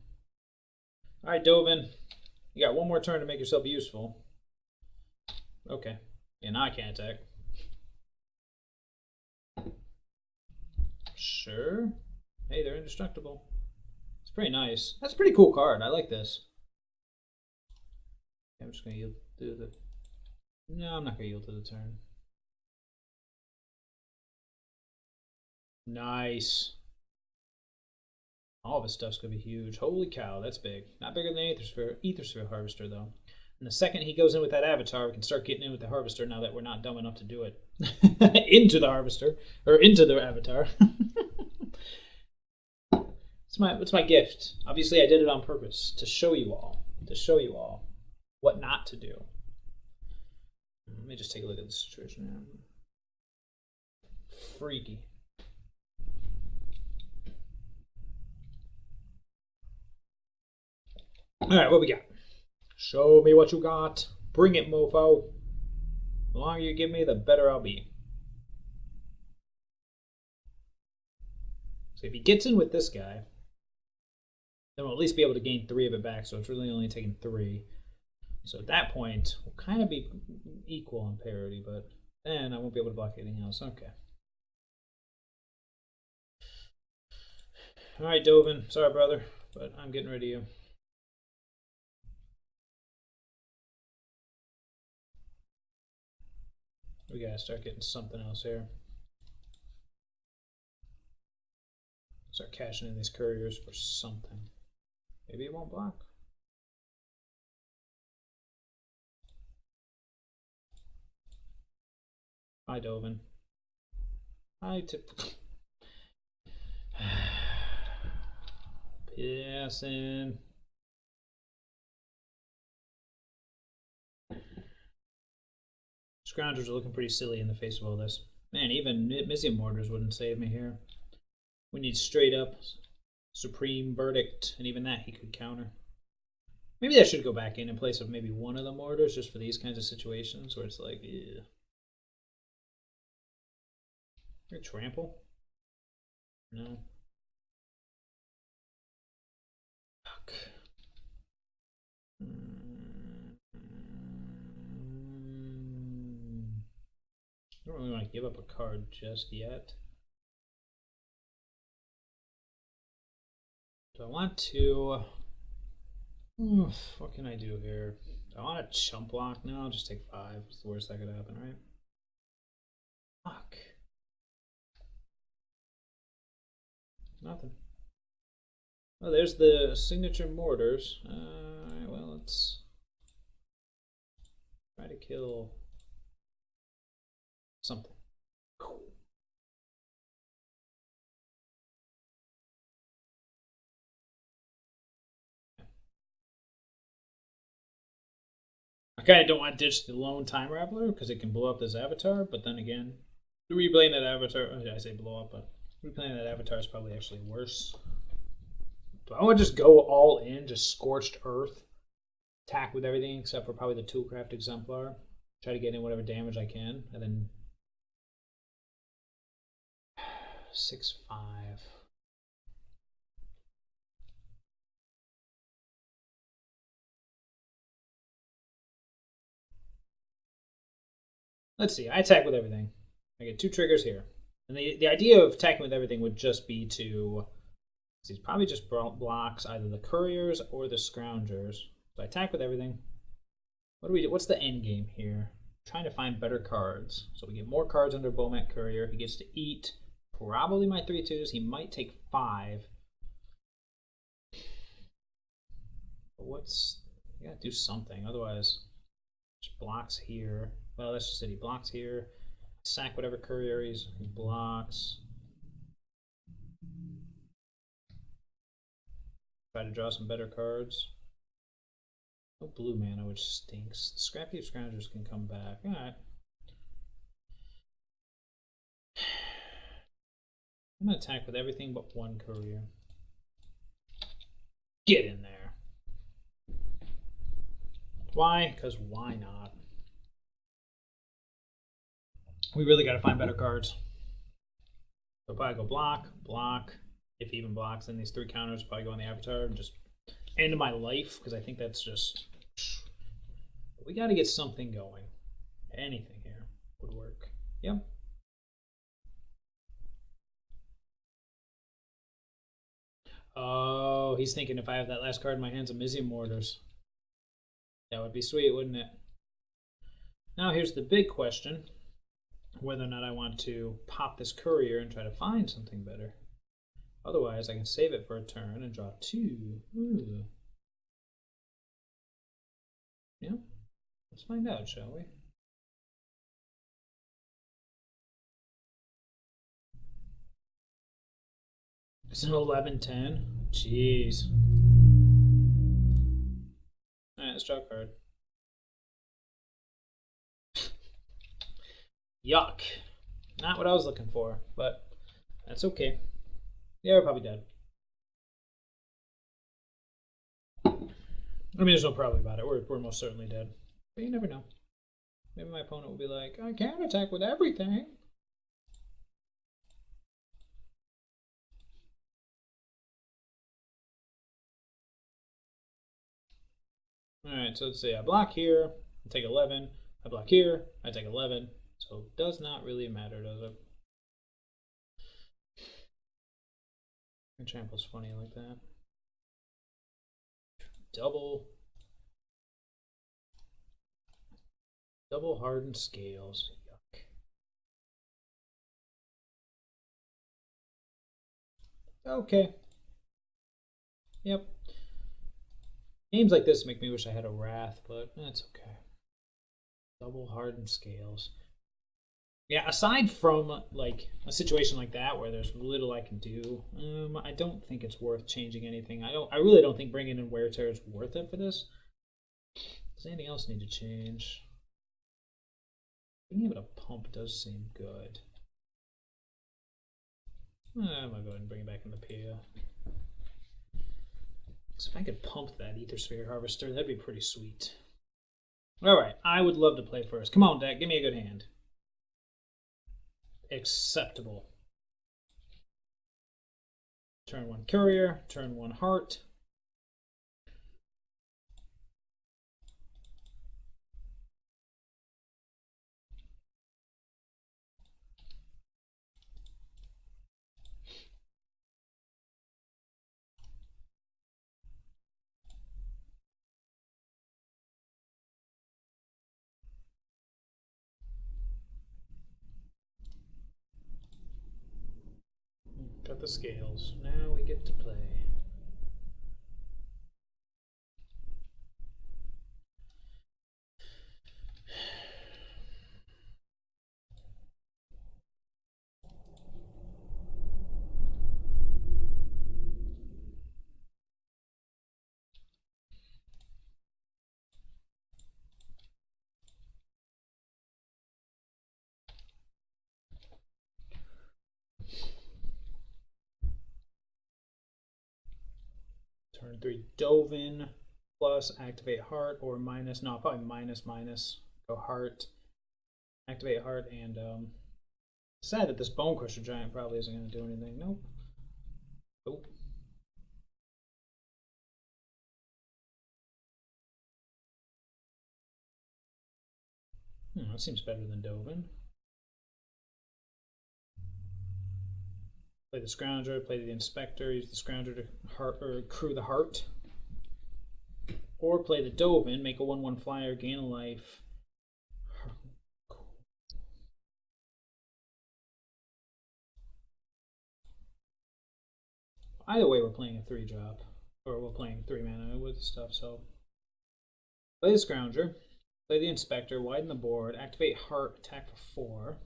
All right, Dovin, you got one more turn to make yourself useful. Okay. Yeah, now I can't attack. Sure. Hey, they're indestructible. It's pretty nice. That's a pretty cool card. I like this. I'm just going to yield to the... No, I'm not going to yield to the turn. Nice. All of his stuff's going to be huge. Holy cow, that's big. Not bigger than Aethersphere Harvester, though. And the second he goes in with that Avatar, we can start getting in with the Harvester now that we're not dumb enough to do it. Into the Harvester. Or into the Avatar. It's my gift. Obviously, I did it on purpose. To show you all. To show you all what not to do. Let me just take a look at the situation here. Freaky. Alright, what we got? Show me what you got. Bring it, mofo. The longer you give me, the better I'll be. So if he gets in with this guy, then we'll at least be able to gain 3 of it back, so it's really only taking 3. So at that point, we'll kind of be equal on parity, but then I won't be able to block anything else. Okay. Alright, Dovin. Sorry, brother, but I'm getting rid of you. We gotta start getting something else here. Start cashing in these couriers for something. Maybe it won't block. Hi, Dovin. I tip. Pissing. Scroungers are looking pretty silly in the face of all this. Man, even Mizium Mortars wouldn't save me here. We need straight up Supreme Verdict, and even that he could counter. Maybe I should go back in place of maybe one of the mortars just for these kinds of situations where it's like, yeah. Your trample? No. Fuck. I don't really want to give up a card just yet. Do I want to... what can I do here? Do I want to chump block? No, I'll just take 5. It's the worst that could happen, right? Fuck. Nothing. Oh, there's the signature mortars. Alright, well, let's try to kill something. I kind of don't want to ditch the lone time raveler because it can blow up this avatar, but then again, replaying that avatar, I say blow up, but replaying that avatar is probably actually worse. Do I want to just go all in, just scorched earth, attack with everything except for probably the Toolcraft Exemplar, try to get in whatever damage I can, and then 6/5. Let's see, I attack with everything. I get 2 triggers here. And the idea of attacking with everything would just be to... He's probably just blocks either the couriers or the scroungers. So I attack with everything. What do we do? What's the end game here? Trying to find better cards. So we get more cards under Bomat Courier. He gets to eat probably my 3/2s. He might take 5. But what's... You gotta do something. Otherwise, just blocks here. Well, that's just it. He blocks here. Sack whatever courier he blocks. Try to draw some better cards. No blue mana, which stinks. The Scrappy Scroungers can come back. Alright. I'm going to attack with everything but 1 courier. Get in there. Why? Because why not? We really got to find better cards. So probably go block, block. If he even blocks, then these 3 counters probably go on the avatar and just end my life, because I think that's just... We got to get something going. Anything here would work. Yep. Oh, he's thinking if I have that last card in my hands of Mizium Mortars. That would be sweet, wouldn't it? Now here's the big question. Whether or not I want to pop this courier and try to find something better. Otherwise, I can save it for a turn and draw 2. Ooh. Yeah, let's find out, shall we? It's an 11/10. Jeez. Alright, let's draw a card. Yuck. Not what I was looking for, but that's okay. Yeah, we're probably dead. I mean, there's no probably about it. We're most certainly dead. But you never know. Maybe my opponent will be like, I can't attack with everything. Alright, so let's say I block here, I take 11. I block here, I take 11. So it does not really matter, does it? My trample's funny like that. Double hardened scales. Yuck. Okay. Yep. Games like this make me wish I had a Wrath, but that's okay. Double hardened scales. Yeah, aside from like a situation like that where there's little I can do, I don't think it's worth changing anything. I really don't think bringing in wear tear is worth it for this. Does anything else need to change? Being able to pump does seem good. I'm gonna go ahead and bring it back in the PA. So if I could pump that Ether Sphere Harvester, that'd be pretty sweet. Alright, I would love to play first. Come on, deck, give me a good hand. Acceptable. Turn 1 Courier, turn 1 Heart. Got the scales. Now we get to play. Turn 3 Dovin plus activate Heart or minus. No, probably minus. Go Heart. Activate Heart and sad that this Bone Crusher Giant probably isn't going to do anything. Nope. Nope. That seems better than Dovin. Play the Scrounger, play the Inspector, use the Scrounger to heart or crew the Heart. Or play the Dovin, make a 1/1 flyer, gain a life. Either way, we're playing a 3-drop. Or we're playing 3 mana with stuff, so. Play the Scrounger, play the Inspector, widen the board, activate Heart, attack for 4.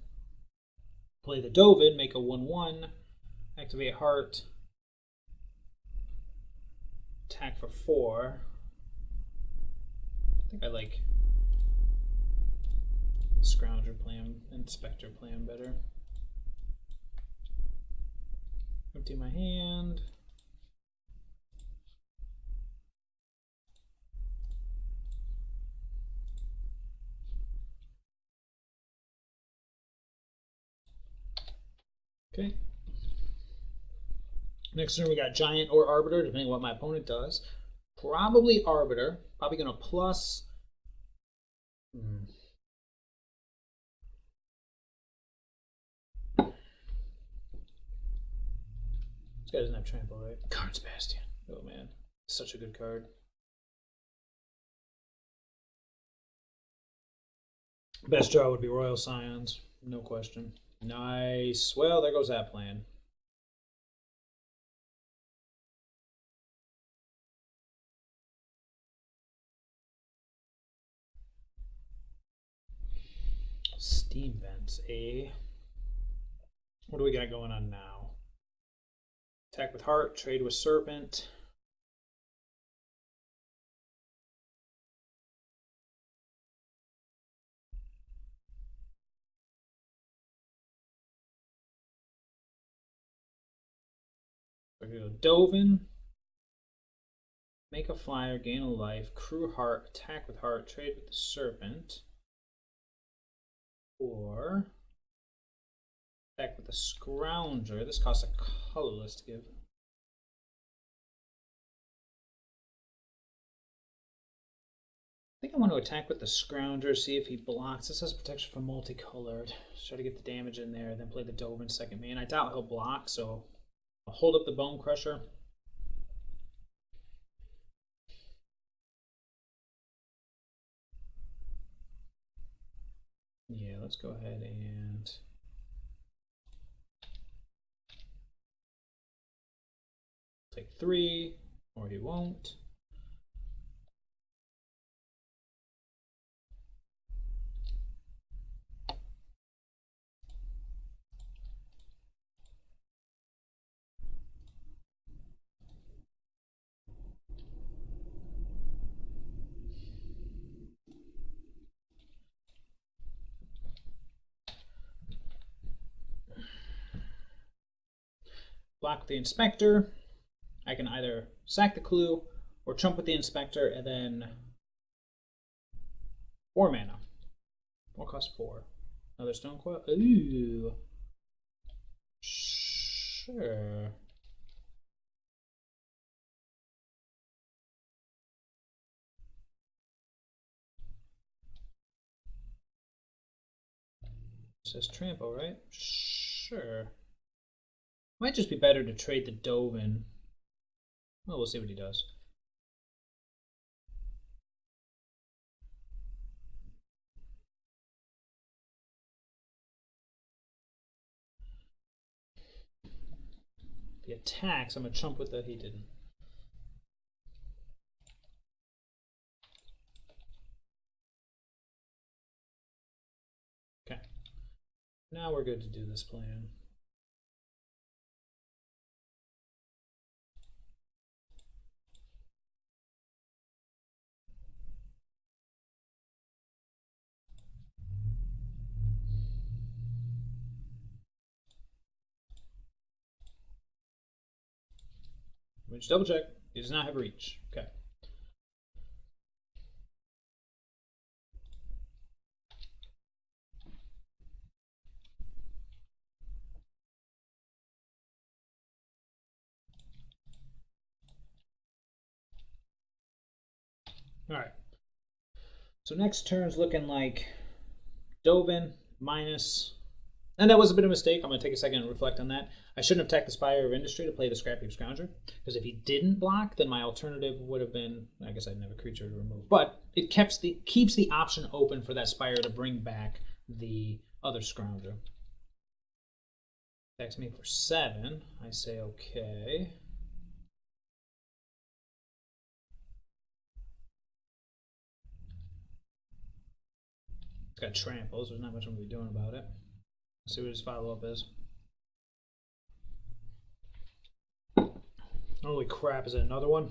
Play the Dovin, make a 1/1, activate Heart, attack for 4. I think I like Scrounger plan, Inspector plan better. Empty my hand. Okay. Next turn we got Giant or Arbiter, depending on what my opponent does. Probably Arbiter. Probably going to plus. This guy doesn't have trample, right? Cards Bastion. Oh man, such a good card. Best draw would be Royal Scions, no question. Nice. Well, there goes that plan. Steam Vents, eh? What do we got going on now? Attack with Heart, trade with Serpent. We're going to go Dovin. Make a flyer, gain a life, crew Heart, attack with Heart, trade with the Serpent. Or attack with the Scrounger. This costs a colorless to give. I think I want to attack with the Scrounger, see if he blocks. This has protection from multicolored. Try to get the damage in there, then play the Dovin second main. I doubt he'll block, so I'll hold up the Bone Crusher. Yeah, let's go ahead and take 3, or he won't. block with the inspector. I can either sack the clue or chump with the inspector and then 4 mana. What costs 4? Another stone coil? Ooh. Sure. It says trample, right? Sure. Might just be better to trade the Dovin. Well, we'll see what he does. If he attacks, I'm going to chump with that he didn't. Okay. Now we're good to do this plan. Let me just double check. He does not have reach. Okay. Alright. So next turn's looking like Dovin minus. And that was a bit of a mistake. I'm going to take a second and reflect on that. I shouldn't have attacked the Spire of Industry to play the Scrap Heap Scrounger, because if he didn't block, then my alternative would have been, I guess I didn't have a creature to remove. But it keeps the option open for that Spire to bring back the other Scrounger. Attacks me for 7. I say okay. It's got tramples. There's not much I'm going to be doing about it. Let's see what his follow-up is. Holy crap, is it another one?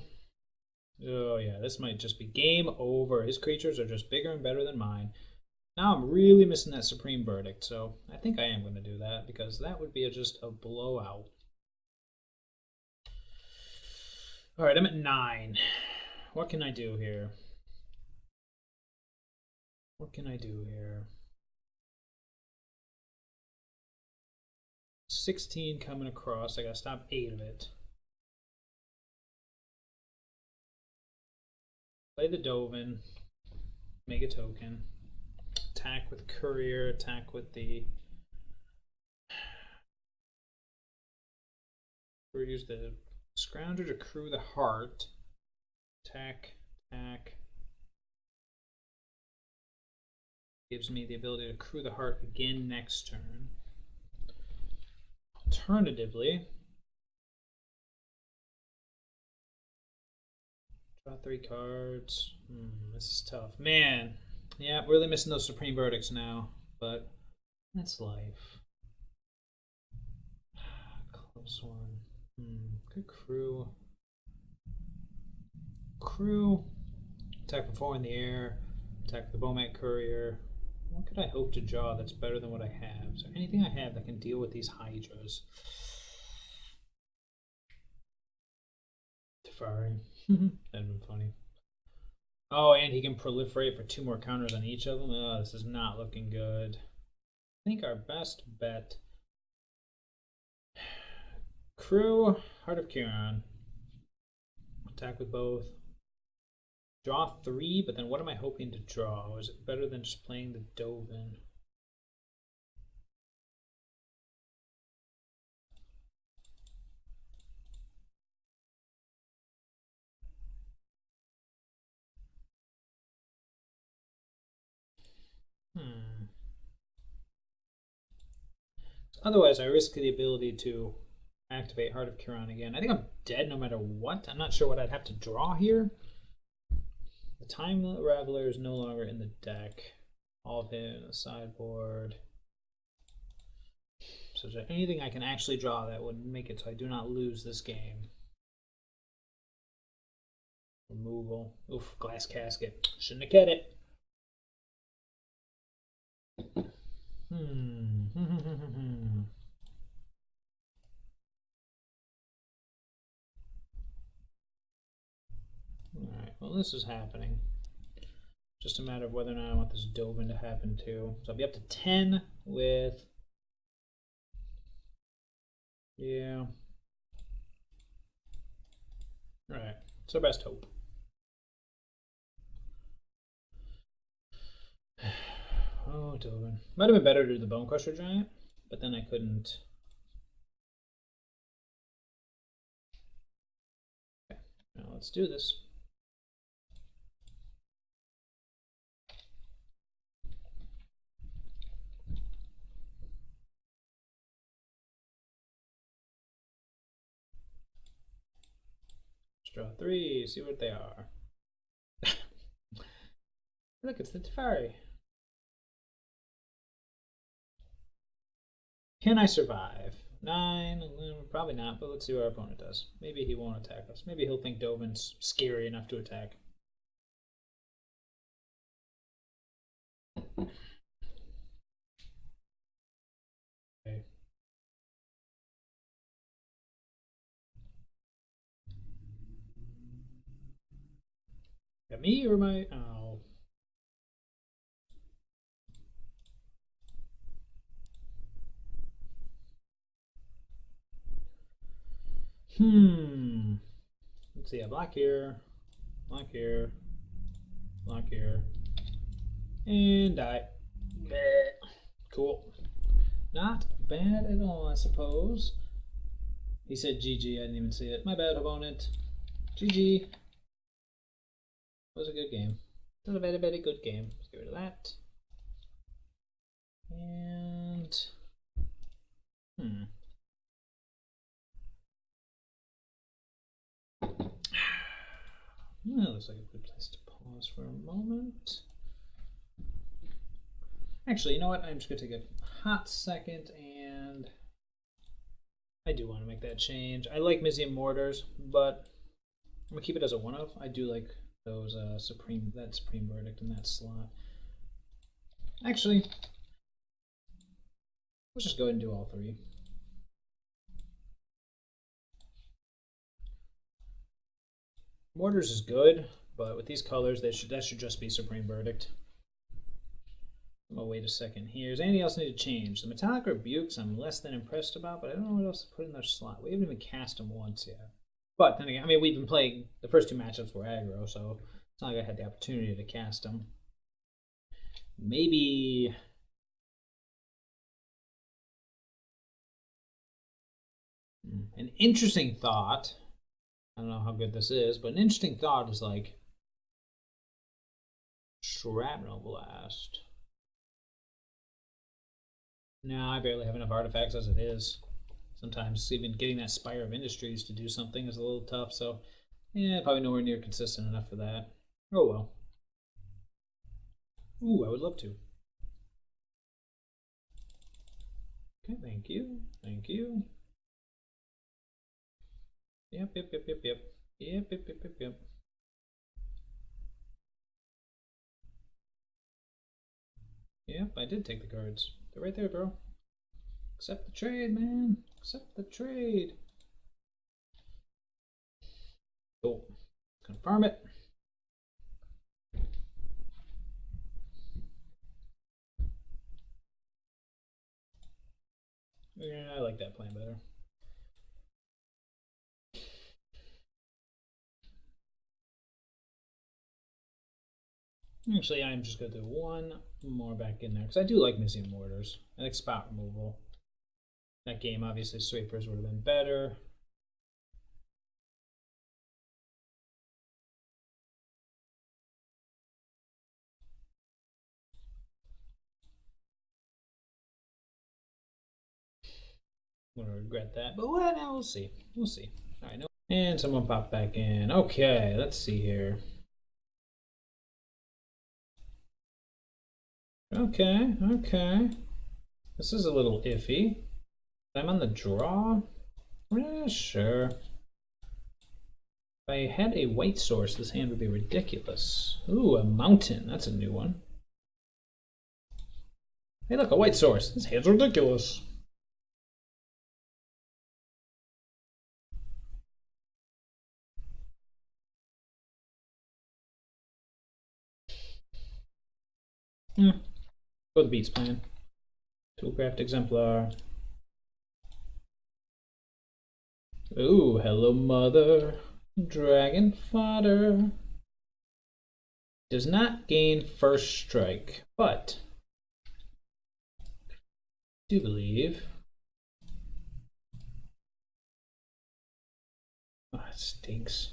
Oh yeah, this might just be game over. His creatures are just bigger and better than mine. Now I'm really missing that Supreme Verdict, so I think I am going to do that, because that would be just a blowout. Alright, I'm at 9. What can I do here? What can I do here? 16 coming across. I gotta stop 8 of it. Play the Dovin. Make a token. Attack with Courier. Attack with the. We're use the Scrounger to crew the heart. Attack. Attack. Gives me the ability to crew the heart again next turn. Alternatively, draw 3 cards. This is tough. Man, yeah, really missing those Supreme Verdicts now, but that's life. Close one. Good crew. Crew. Attack with 4 in the air. Attack with the Bomat Courier. What could I hope to draw that's better than what I have? Is there anything I have that can deal with these Hydras? Teferi. That'd been funny. Oh, and he can proliferate for 2 more counters on each of them. Oh, this is not looking good. I think our best bet. Crew, Heart of Kiran. Attack with both. Draw 3, but then what am I hoping to draw? Is it better than just playing the Dovin? Otherwise, I risk the ability to activate Heart of Kiran again. I think I'm dead no matter what. I'm not sure what I'd have to draw here. The Time Raveler is no longer in the deck. All of it in the sideboard. So is there anything I can actually draw that would make it so I do not lose this game? Removal. Oof, Glass Casket. Shouldn't have kept it. well, this is happening. Just a matter of whether or not I want this Dovin to happen too. So I'll be up to 10 with... Yeah. Alright, it's our best hope. Oh, Dovin. Might have been better to do the Bone Crusher Giant, but then I couldn't... Okay, now let's do this. Draw 3, see what they are. Look, it's the Teferi. Can I survive? 9, probably not, but let's see what our opponent does. Maybe he won't attack us. Maybe he'll think Dovin's scary enough to attack. Okay. Got me or my... Oh. Let's see, block here, block here, block here, and die. Bleh. Cool. Not bad at all, I suppose. He said GG, I didn't even see it. My bad, opponent. GG. Was a good game. It was a very, very good game. Let's get rid of that. And... Well, looks like a good place to pause for a moment. Actually, you know what? I'm just going to take a hot second, and I do want to make that change. I like Mizium Mortars, but I'm going to keep it as a one-of. I do like those Supreme Verdict in that slot. Actually, let's just go ahead and do all 3. Mortars is good, but with these colors, that should just be Supreme Verdict. I'm gonna wait a second here. Does anything else need to change? The Metallic Rebukes I'm less than impressed about, but I don't know what else to put in their slot. We haven't even cast them once yet. But then again, I mean, we've been playing, the first 2 matchups were aggro, so it's not like I had the opportunity to cast them. Maybe... An interesting thought, I don't know how good this is, but an interesting thought is like Shrapnel Blast. No, I barely have enough artifacts as it is. Sometimes even getting that Spire of Industries to do something is a little tough, so yeah, probably nowhere near consistent enough for that. Oh well. Ooh, I would love to. Okay, thank you. Thank you. Yep. Yep, I did take the cards. They're right there, bro. Accept the trade, man. Accept the trade. Cool. Confirm it. Yeah, I like that plan better. Actually, I'm just going to do 1 more back in there, because I do like Mizium Mortars. I like spot removal. That game, obviously, Sweepers would have been better. I'm going to regret that, but well, now we'll see. We'll see. All right, no. And someone popped back in. Okay, let's see here. Okay. This is a little iffy. I'm on the draw? Yeah, sure. If I had a white source, this hand would be ridiculous. Ooh, a mountain. That's a new one. Hey, look, a white source. This hand's ridiculous. Go the beats plan. Toolcraft exemplar. Ooh, hello mother. Dragon fodder. Does not gain first strike, but I do believe. Oh, it stinks.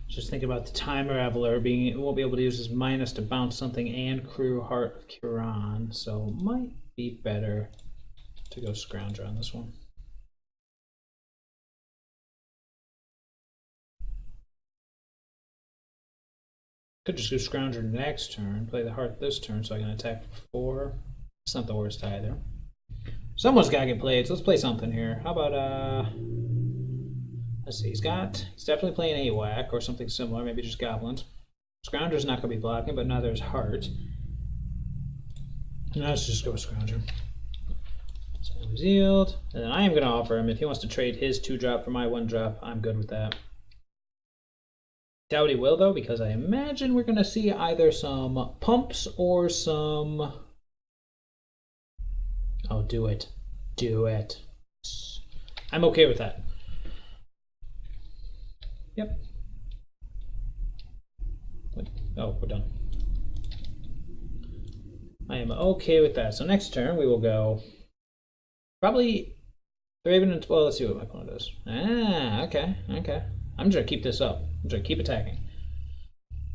Just think about the timer Avalar won't be able to use his minus to bounce something and crew Heart of Kiran, so might be better to go Scrounger on this one. Could just do Scrounger next turn, play the Heart this turn so I can attack before. It's not the worst either. Someone's gotta get played, so let's play something here. How about let's see, he's definitely playing AWAC or something similar, maybe just goblins. Scrounger's not gonna be blocking, but neither is Heart. Now let's just go with Scrounger. So he's yield. And then I am gonna offer him, if he wants to trade his 2-drop for my 1-drop, I'm good with that. Doubt he will though, because I imagine we're gonna see either some pumps or some. Oh, do it. Do it. I'm okay with that. Yep. Oh, we're done. I am okay with that. So next turn we will go probably Raven and well, let's see what my opponent does. Okay. I'm just gonna keep this up. I'm just gonna keep attacking.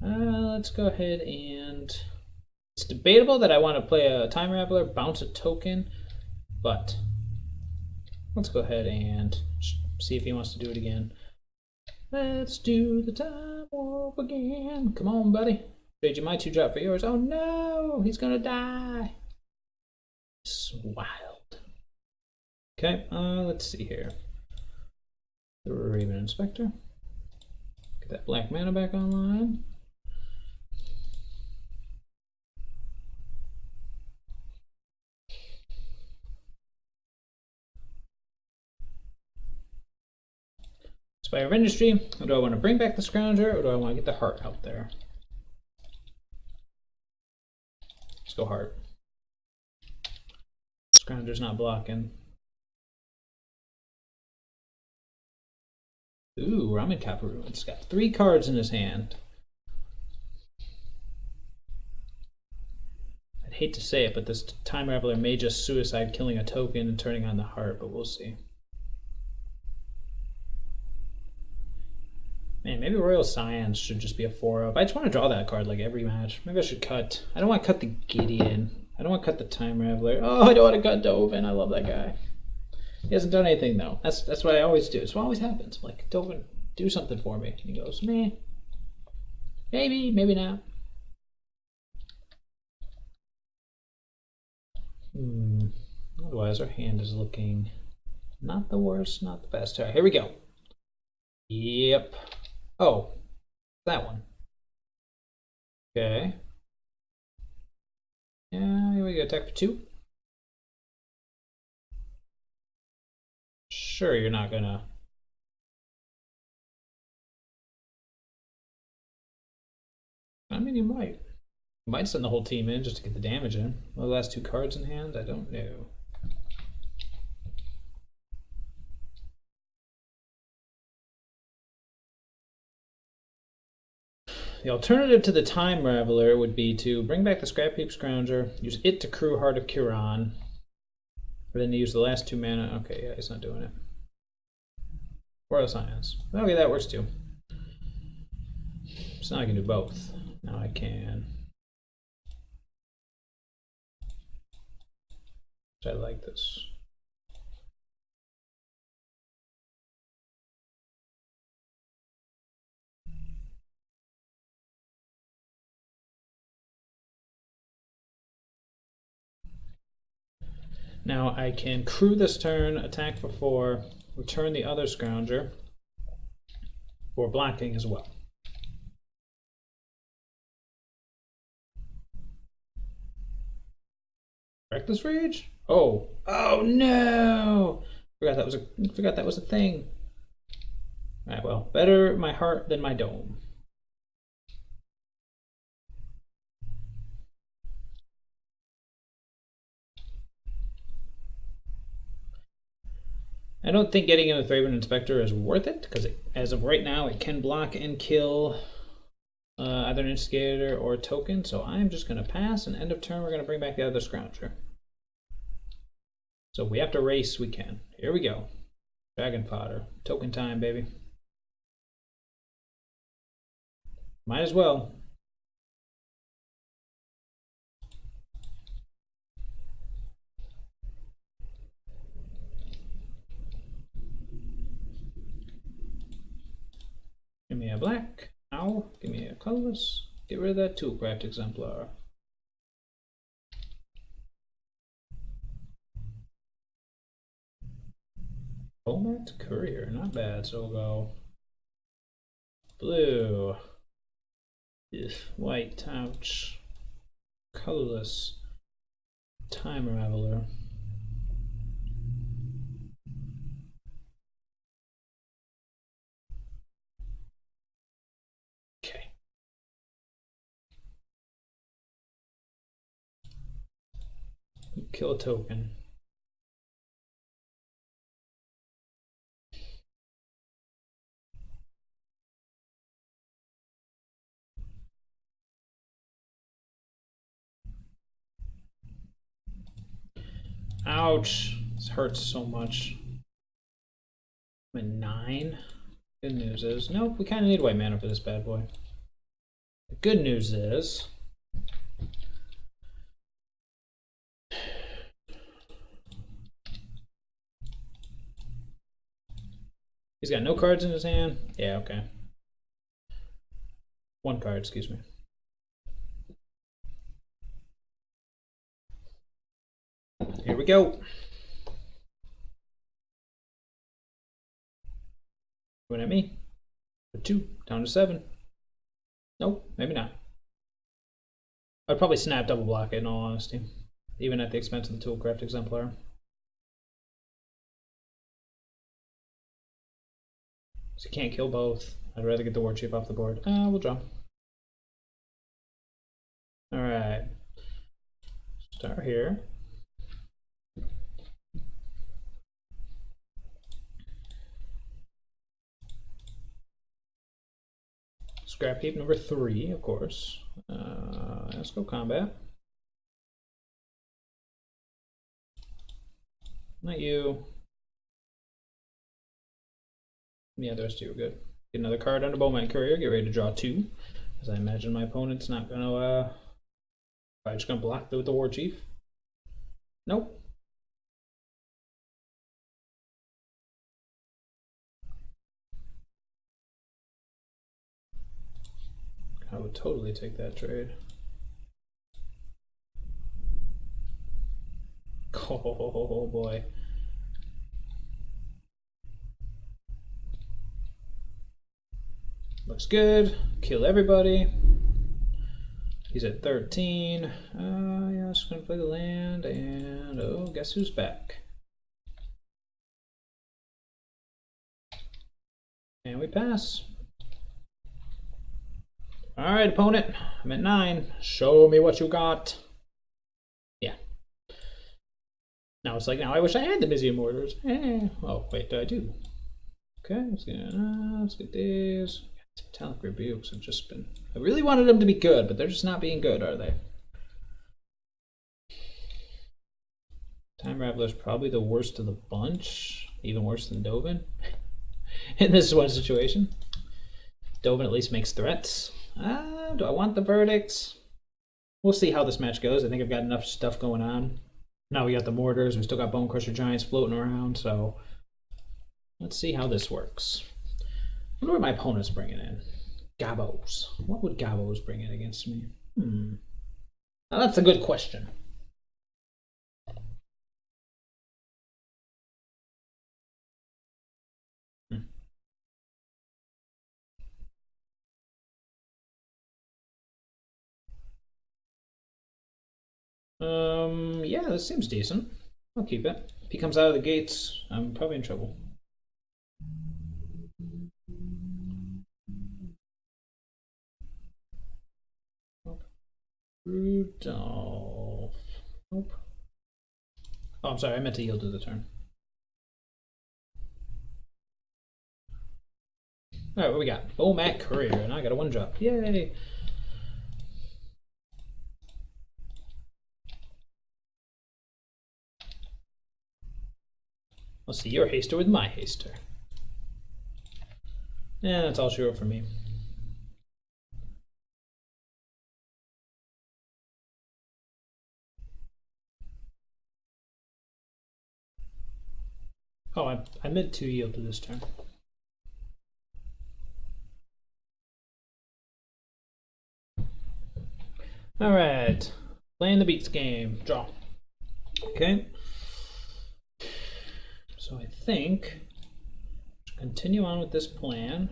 Let's go ahead and it's debatable that I want to play a Time Raveler, bounce a token, but let's go ahead and see if he wants to do it again. Let's do the time warp again. Come on, buddy. Trade you my 2-drop for yours. Oh no, he's gonna die. It's wild. Okay, let's see here. The Raven Inspector. Get that black mana back online. Spire of Industry. Do I want to bring back the Scrounger or do I want to get the Heart out there? Let's go Heart. Scrounger's not blocking. Ooh, Ramen Kaparu. It's got 3 cards in his hand. I'd hate to say it, but this Time Raveler may just suicide killing a token and turning on the Heart, but we'll see. Man, maybe Royal Scions should just be a 4-up. I just want to draw that card like every match. Maybe I should cut. I don't want to cut the Gideon. I don't want to cut the Time Raveler. Oh, I don't want to cut Dovin. I love that guy. He hasn't done anything though. That's what I always do. It's what always happens. I'm like, Dovin, do something for me. And he goes, meh. Maybe not. Otherwise, our hand is looking not the worst, not the best. All right, here we go. Yep. Oh, that one. Okay. Yeah, here we go. Attack for 2. Sure, you're not gonna. I mean, you might. You might send the whole team in just to get the damage in. Well, the last 2 cards in hand, I don't know. The alternative to the Time Raveler would be to bring back the Scrap Heap Scrounger, use it to crew Heart of Kiran, but then use the last 2 mana. Okay, yeah, he's not doing it. Royal Science. Okay, that works too. So now I can do both. Now I can. I like this. Now I can crew this turn, attack for 4, return the other Scrounger for blocking as well. Reckless Rage? Oh no! Forgot that was a thing. Alright, well, better my heart than my dome. I don't think getting in with Raven Inspector is worth it, because as of right now, it can block and kill either an Instigator or a token, so I'm just going to pass, and end of turn, we're going to bring back the other Scrounger. So if we have to race, we can. Here we go. Dragon Fodder. Token time, baby. Might as well. Give me a black. Ow. Give me a colorless. Get rid of that Toolcraft Exemplar. Format Courier. Not bad. So we'll go blue. White. Ouch. Colorless. Time Raveler. Okay. Kill a token. Ouch. This hurts so much. I'm at 9. Good news is, nope, we kind of need white mana for this bad boy. The good news is, he's got no cards in his hand. Yeah, okay. 1 card, excuse me. Here we go. Going at me. For 2, down to 7. Nope, maybe not. I'd probably snap double block it in all honesty, even at the expense of the Toolcraft Exemplar. So you can't kill both. I'd rather get the War Chief off the board. We'll draw. Alright. Start here. Scrap heap number 3, of course. Let's go combat. Not you. Yeah, the rest of you are good. Get another card under Bowman Courier. Get ready to draw 2. Because I imagine my opponent's not going to... probably just going to block with the War Chief. Nope. I would totally take that trade. Oh boy. Looks good. Kill everybody. He's at 13. Yeah, just gonna play the land, and oh, guess who's back? And we pass. All right, opponent. I'm at 9. Show me what you got. Yeah. Now it's like, now I wish I had the Mizium Mortars. Oh, wait, I do. Okay, let's get these. Metallic Rebukes have just been... I really wanted them to be good, but they're just not being good, are they? Time Raveler's probably the worst of the bunch. Even worse than Dovin. In this one situation. Dovin at least makes threats. Do I want the verdicts? We'll see how this match goes. I think I've got enough stuff going on. Now we got the Mortars. We still got Bone Crusher Giants floating around, so... let's see how this works. I wonder what my opponent's bringing in. Gabos. What would Gabos bring in against me? Now that's a good question. Yeah, this seems decent. I'll keep it. If he comes out of the gates, I'm probably in trouble. Rudolph. Nope. Oh, I'm sorry. I meant to yield to the turn. All right, what we got? Bomac Courier, and I got a 1-drop. Yay! Let's see your haster with my haster. Yeah, that's all she wrote for me. Oh, I meant to yield to this turn. All right, playing the beats game. Draw. Okay. So I think continue on with this plan.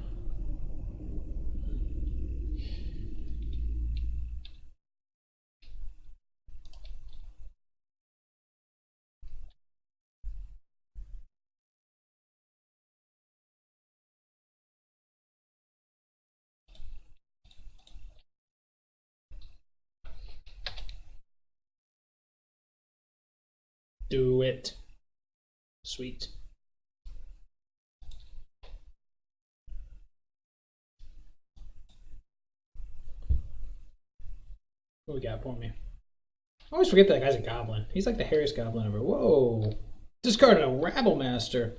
Do it. Sweet. What we got for me? I always forget that guy's a goblin. He's like the hairiest goblin ever. Whoa. Discarded a Rabble Master.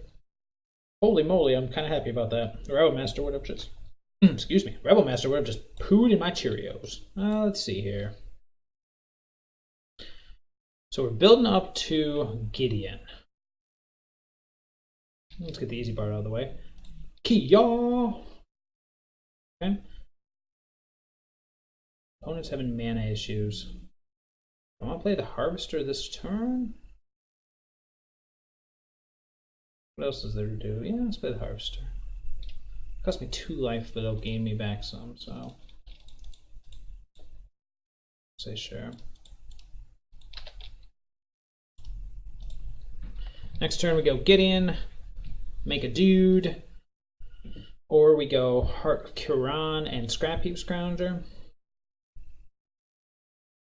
Holy moly, I'm kind of happy about that. The Rebel Master would have just... excuse me. Rebel Master would have just pooed in my Cheerios. Let's see here. So we're building up to Gideon. Let's get the easy part out of the way. Kia! Okay. Opponent's having mana issues. I want to play the Harvester this turn. What else is there to do? Yeah, let's play the Harvester. It cost me 2 life, but it'll gain me back some, so... say sure. Next turn we go Gideon, make a dude, or we go Heart of Kiran and Scrap Heap Scrounger.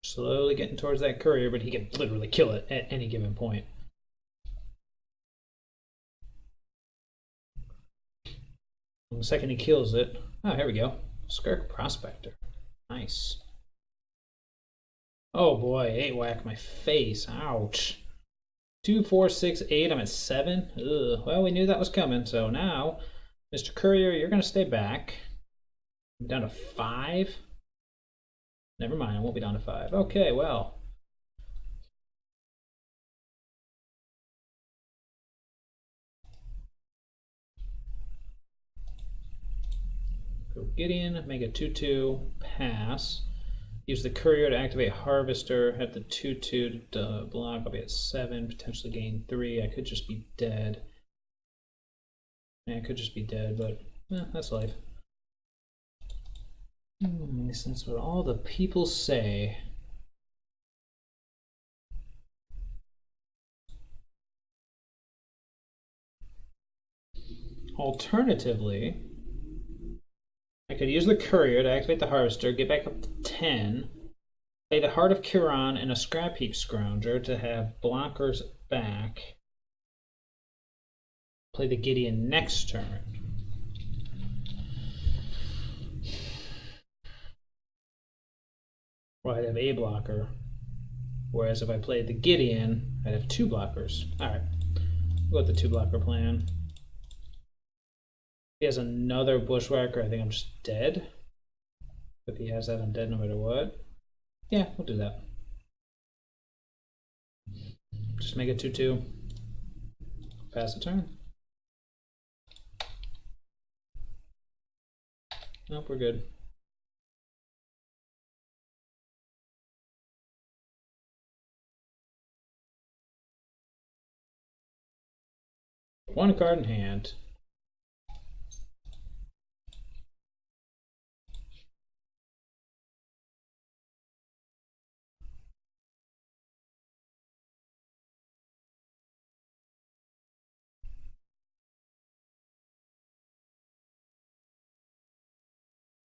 Slowly getting towards that courier, but he can literally kill it at any given point. And the second he kills it, oh, here we go. Skirk Prospector. Nice. Oh boy, 8 whack my face. Ouch. 2, 4, 6, 8. I'm at 7. Ugh. Well, we knew that was coming, so now, Mr. Courier, you're going to stay back. I'm down to 5. Never mind, I won't be down to 5. Okay, well. Go Gideon, make a 2/2, pass. Use the Courier to activate Harvester. Have the 2/2 to block. I'll be at 7, potentially gain 3. I could just be dead. Yeah, I could just be dead, but that's life. That's what all the people say. Alternatively, I could use the Courier to activate the Harvester, get back up to 10, play the Heart of Kiran and a Scrap Heap Scrounger to have blockers back, play the Gideon next turn. Well, I'd have a blocker, whereas if I played the Gideon, I'd have 2 blockers. Alright, we'll go with the 2 blocker plan. If he has another Bushwhacker, I think I'm just dead. If he has that, I'm dead no matter what. Yeah, we'll do that. Just make it 2/2. Pass the turn. Nope, we're good. One card in hand.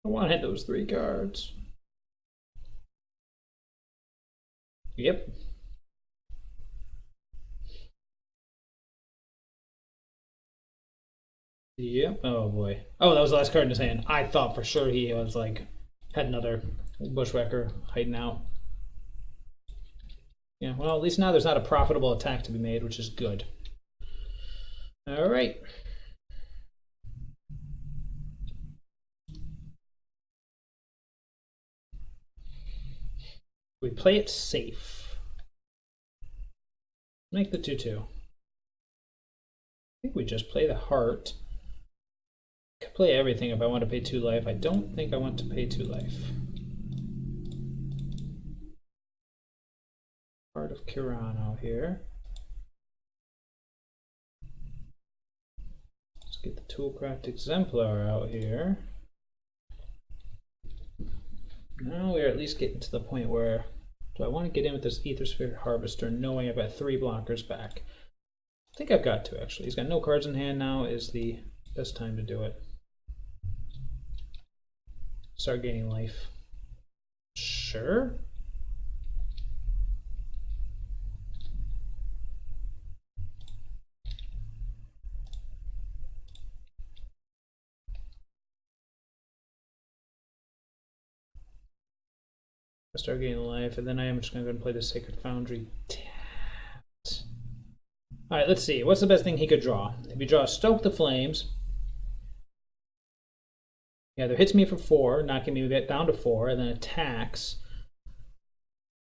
I want to hit those 3 cards. Yep. Yep. Oh boy. Oh, that was the last card in his hand. I thought for sure he was like had another bushwhacker hiding out. Yeah. Well, at least now there's not a profitable attack to be made, which is good. All right. We play it safe. Make the 2/2. I think we just play the heart. I could play everything if I want to pay 2 life. I don't think I want to pay 2 life. Heart of Kirano here. Let's get the Toolcraft Exemplar out here. Now we're at least getting to the point where, do I want to get in with this Ethersphere Harvester knowing I've got 3 blockers back? I think I've got to, actually. He's got no cards in hand now, is the best time to do it. Start gaining life. Sure. Start gaining life, and then I am just going to go and play the Sacred Foundry tapped. Alright, let's see. What's the best thing he could draw? If he draws Stoke the Flames, he either hits me for 4, knocking me down to 4, and then attacks.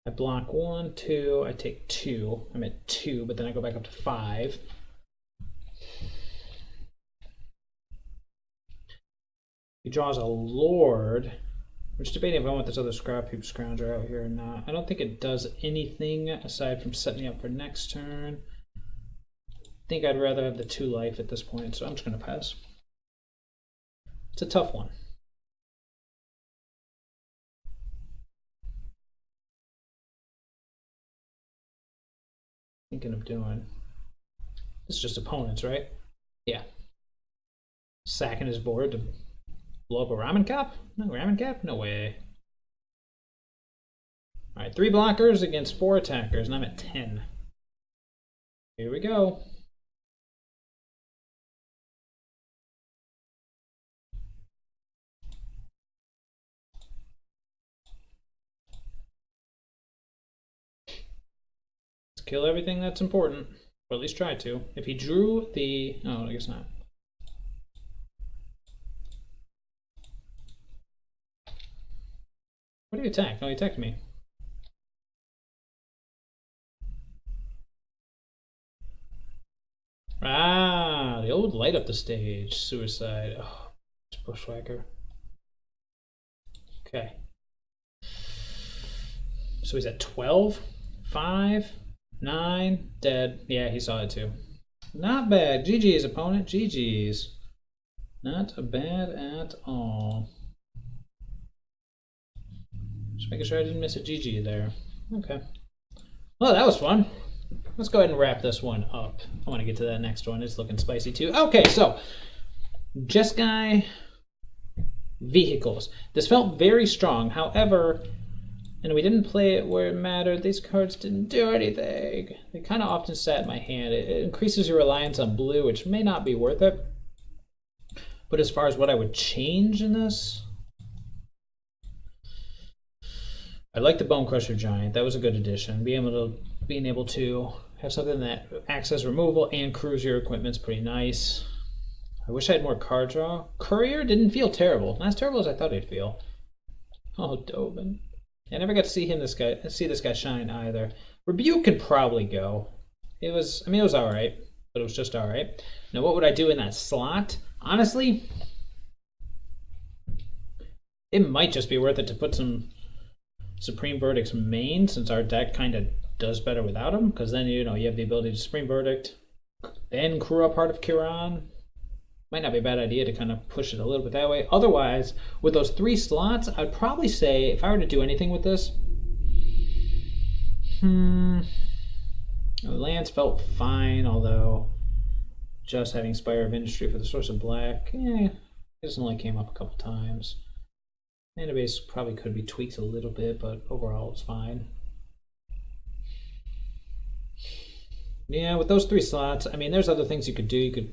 I block 1, 2, I take 2. I'm at 2, but then I go back up to 5. He draws a Lord. I'm just debating if I want this other Scrap Heap Scrounger out here or not. I don't think it does anything aside from setting me up for next turn. I think I'd rather have the 2 life at this point, so I'm just going to pass. It's a tough one. Thinking of doing. This is just opponents, right? Yeah. Sacking his board to blow up a ramen cap? No, ramen cap? No way. Alright, 3 blockers against 4 attackers, and I'm at 10. Here we go. Let's kill everything that's important. Or at least try to. If he drew the... Oh, I guess not. What do you attack? Oh, he attacked me. Ah, the old light up the stage. Suicide. Oh, it's Bushwhacker. Okay. So he's at 12, 5, 9, dead. Yeah, he saw it too. Not bad. GG's, opponent. GG's. Not bad at all. Just making sure I didn't miss a GG there. Okay. Well, that was fun. Let's go ahead and wrap this one up. I want to get to that next one. It's looking spicy too. Okay, so Jeskai vehicles. This felt very strong. However, and we didn't play it where it mattered. These cards didn't do anything. They kind of often sat in my hand. It increases your reliance on blue, which may not be worth it. But as far as what I would change in this, I like the Bone Crusher Giant. That was a good addition. Being able to have something that acts as removal and crews your equipment's pretty nice. I wish I had more card draw. Courier didn't feel terrible. Not as terrible as I thought he'd feel. Oh, Dobin. I never got to see this guy shine either. Rebuke could probably go. It was all right, but it was just all right. Now, what would I do in that slot? Honestly, it might just be worth it to put some Supreme Verdict's main, since our deck kind of does better without him, because then you have the ability to Supreme Verdict, then crew up Heart of Kiran. Might not be a bad idea to kind of push it a little bit that way. Otherwise, with those 3 slots, I'd probably say if I were to do anything with this, lands felt fine, although just having Spire of Industry for the Source of Black, it just only came up a couple times. Mana base probably could be tweaked a little bit, but overall it's fine. Yeah, with those 3 slots, I mean, there's other things you could do. You could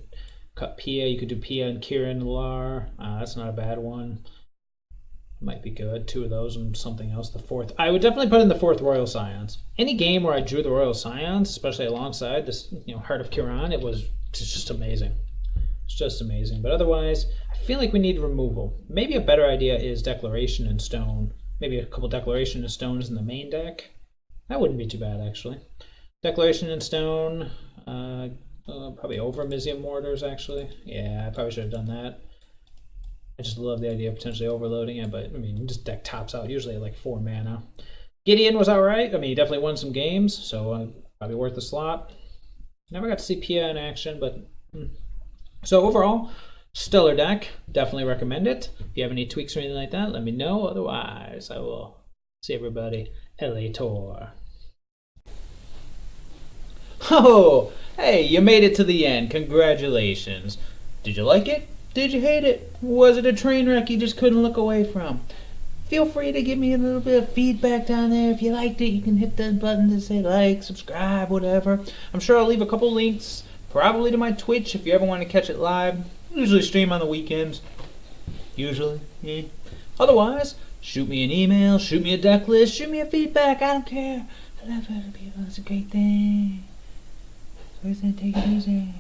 cut Pia, you could do Pia and Kieran Lar. That's not a bad one. Might be good. 2 of those and something else. The 4th. I would definitely put in the 4th Royal Scions. Any game where I drew the Royal Scions, especially alongside this, Heart of Kiran, it's just amazing. It's just amazing. But otherwise, I feel like we need removal. Maybe a better idea is Declaration in Stone. Maybe a couple Declaration in Stones in the main deck. That wouldn't be too bad, actually. Declaration in Stone. Probably over Mizium Mortars, actually. Yeah, I probably should have done that. I just love the idea of potentially overloading it, but I mean, this deck tops out usually at like 4 mana. Gideon was alright. I mean, he definitely won some games, so probably worth the slot. Never got to see Pia in action, but. So overall, stellar deck. Definitely recommend it. If you have any tweaks or anything like that, let me know. Otherwise, I will see everybody later. Oh, hey, you made it to the end. Congratulations. Did you like it? Did you hate it? Was it a train wreck you just couldn't look away from? Feel free to give me a little bit of feedback down there. If you liked it, you can hit the button to say like, subscribe, whatever. I'm sure I'll leave a couple links, probably to my Twitch if you ever want to catch it live. Usually stream on the weekends. Usually, yeah. Otherwise, shoot me an email, shoot me a deck list, shoot me a feedback. I don't care. I love other people. It's a great thing. So it's gonna take it easy.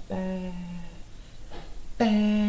Bye. Bye.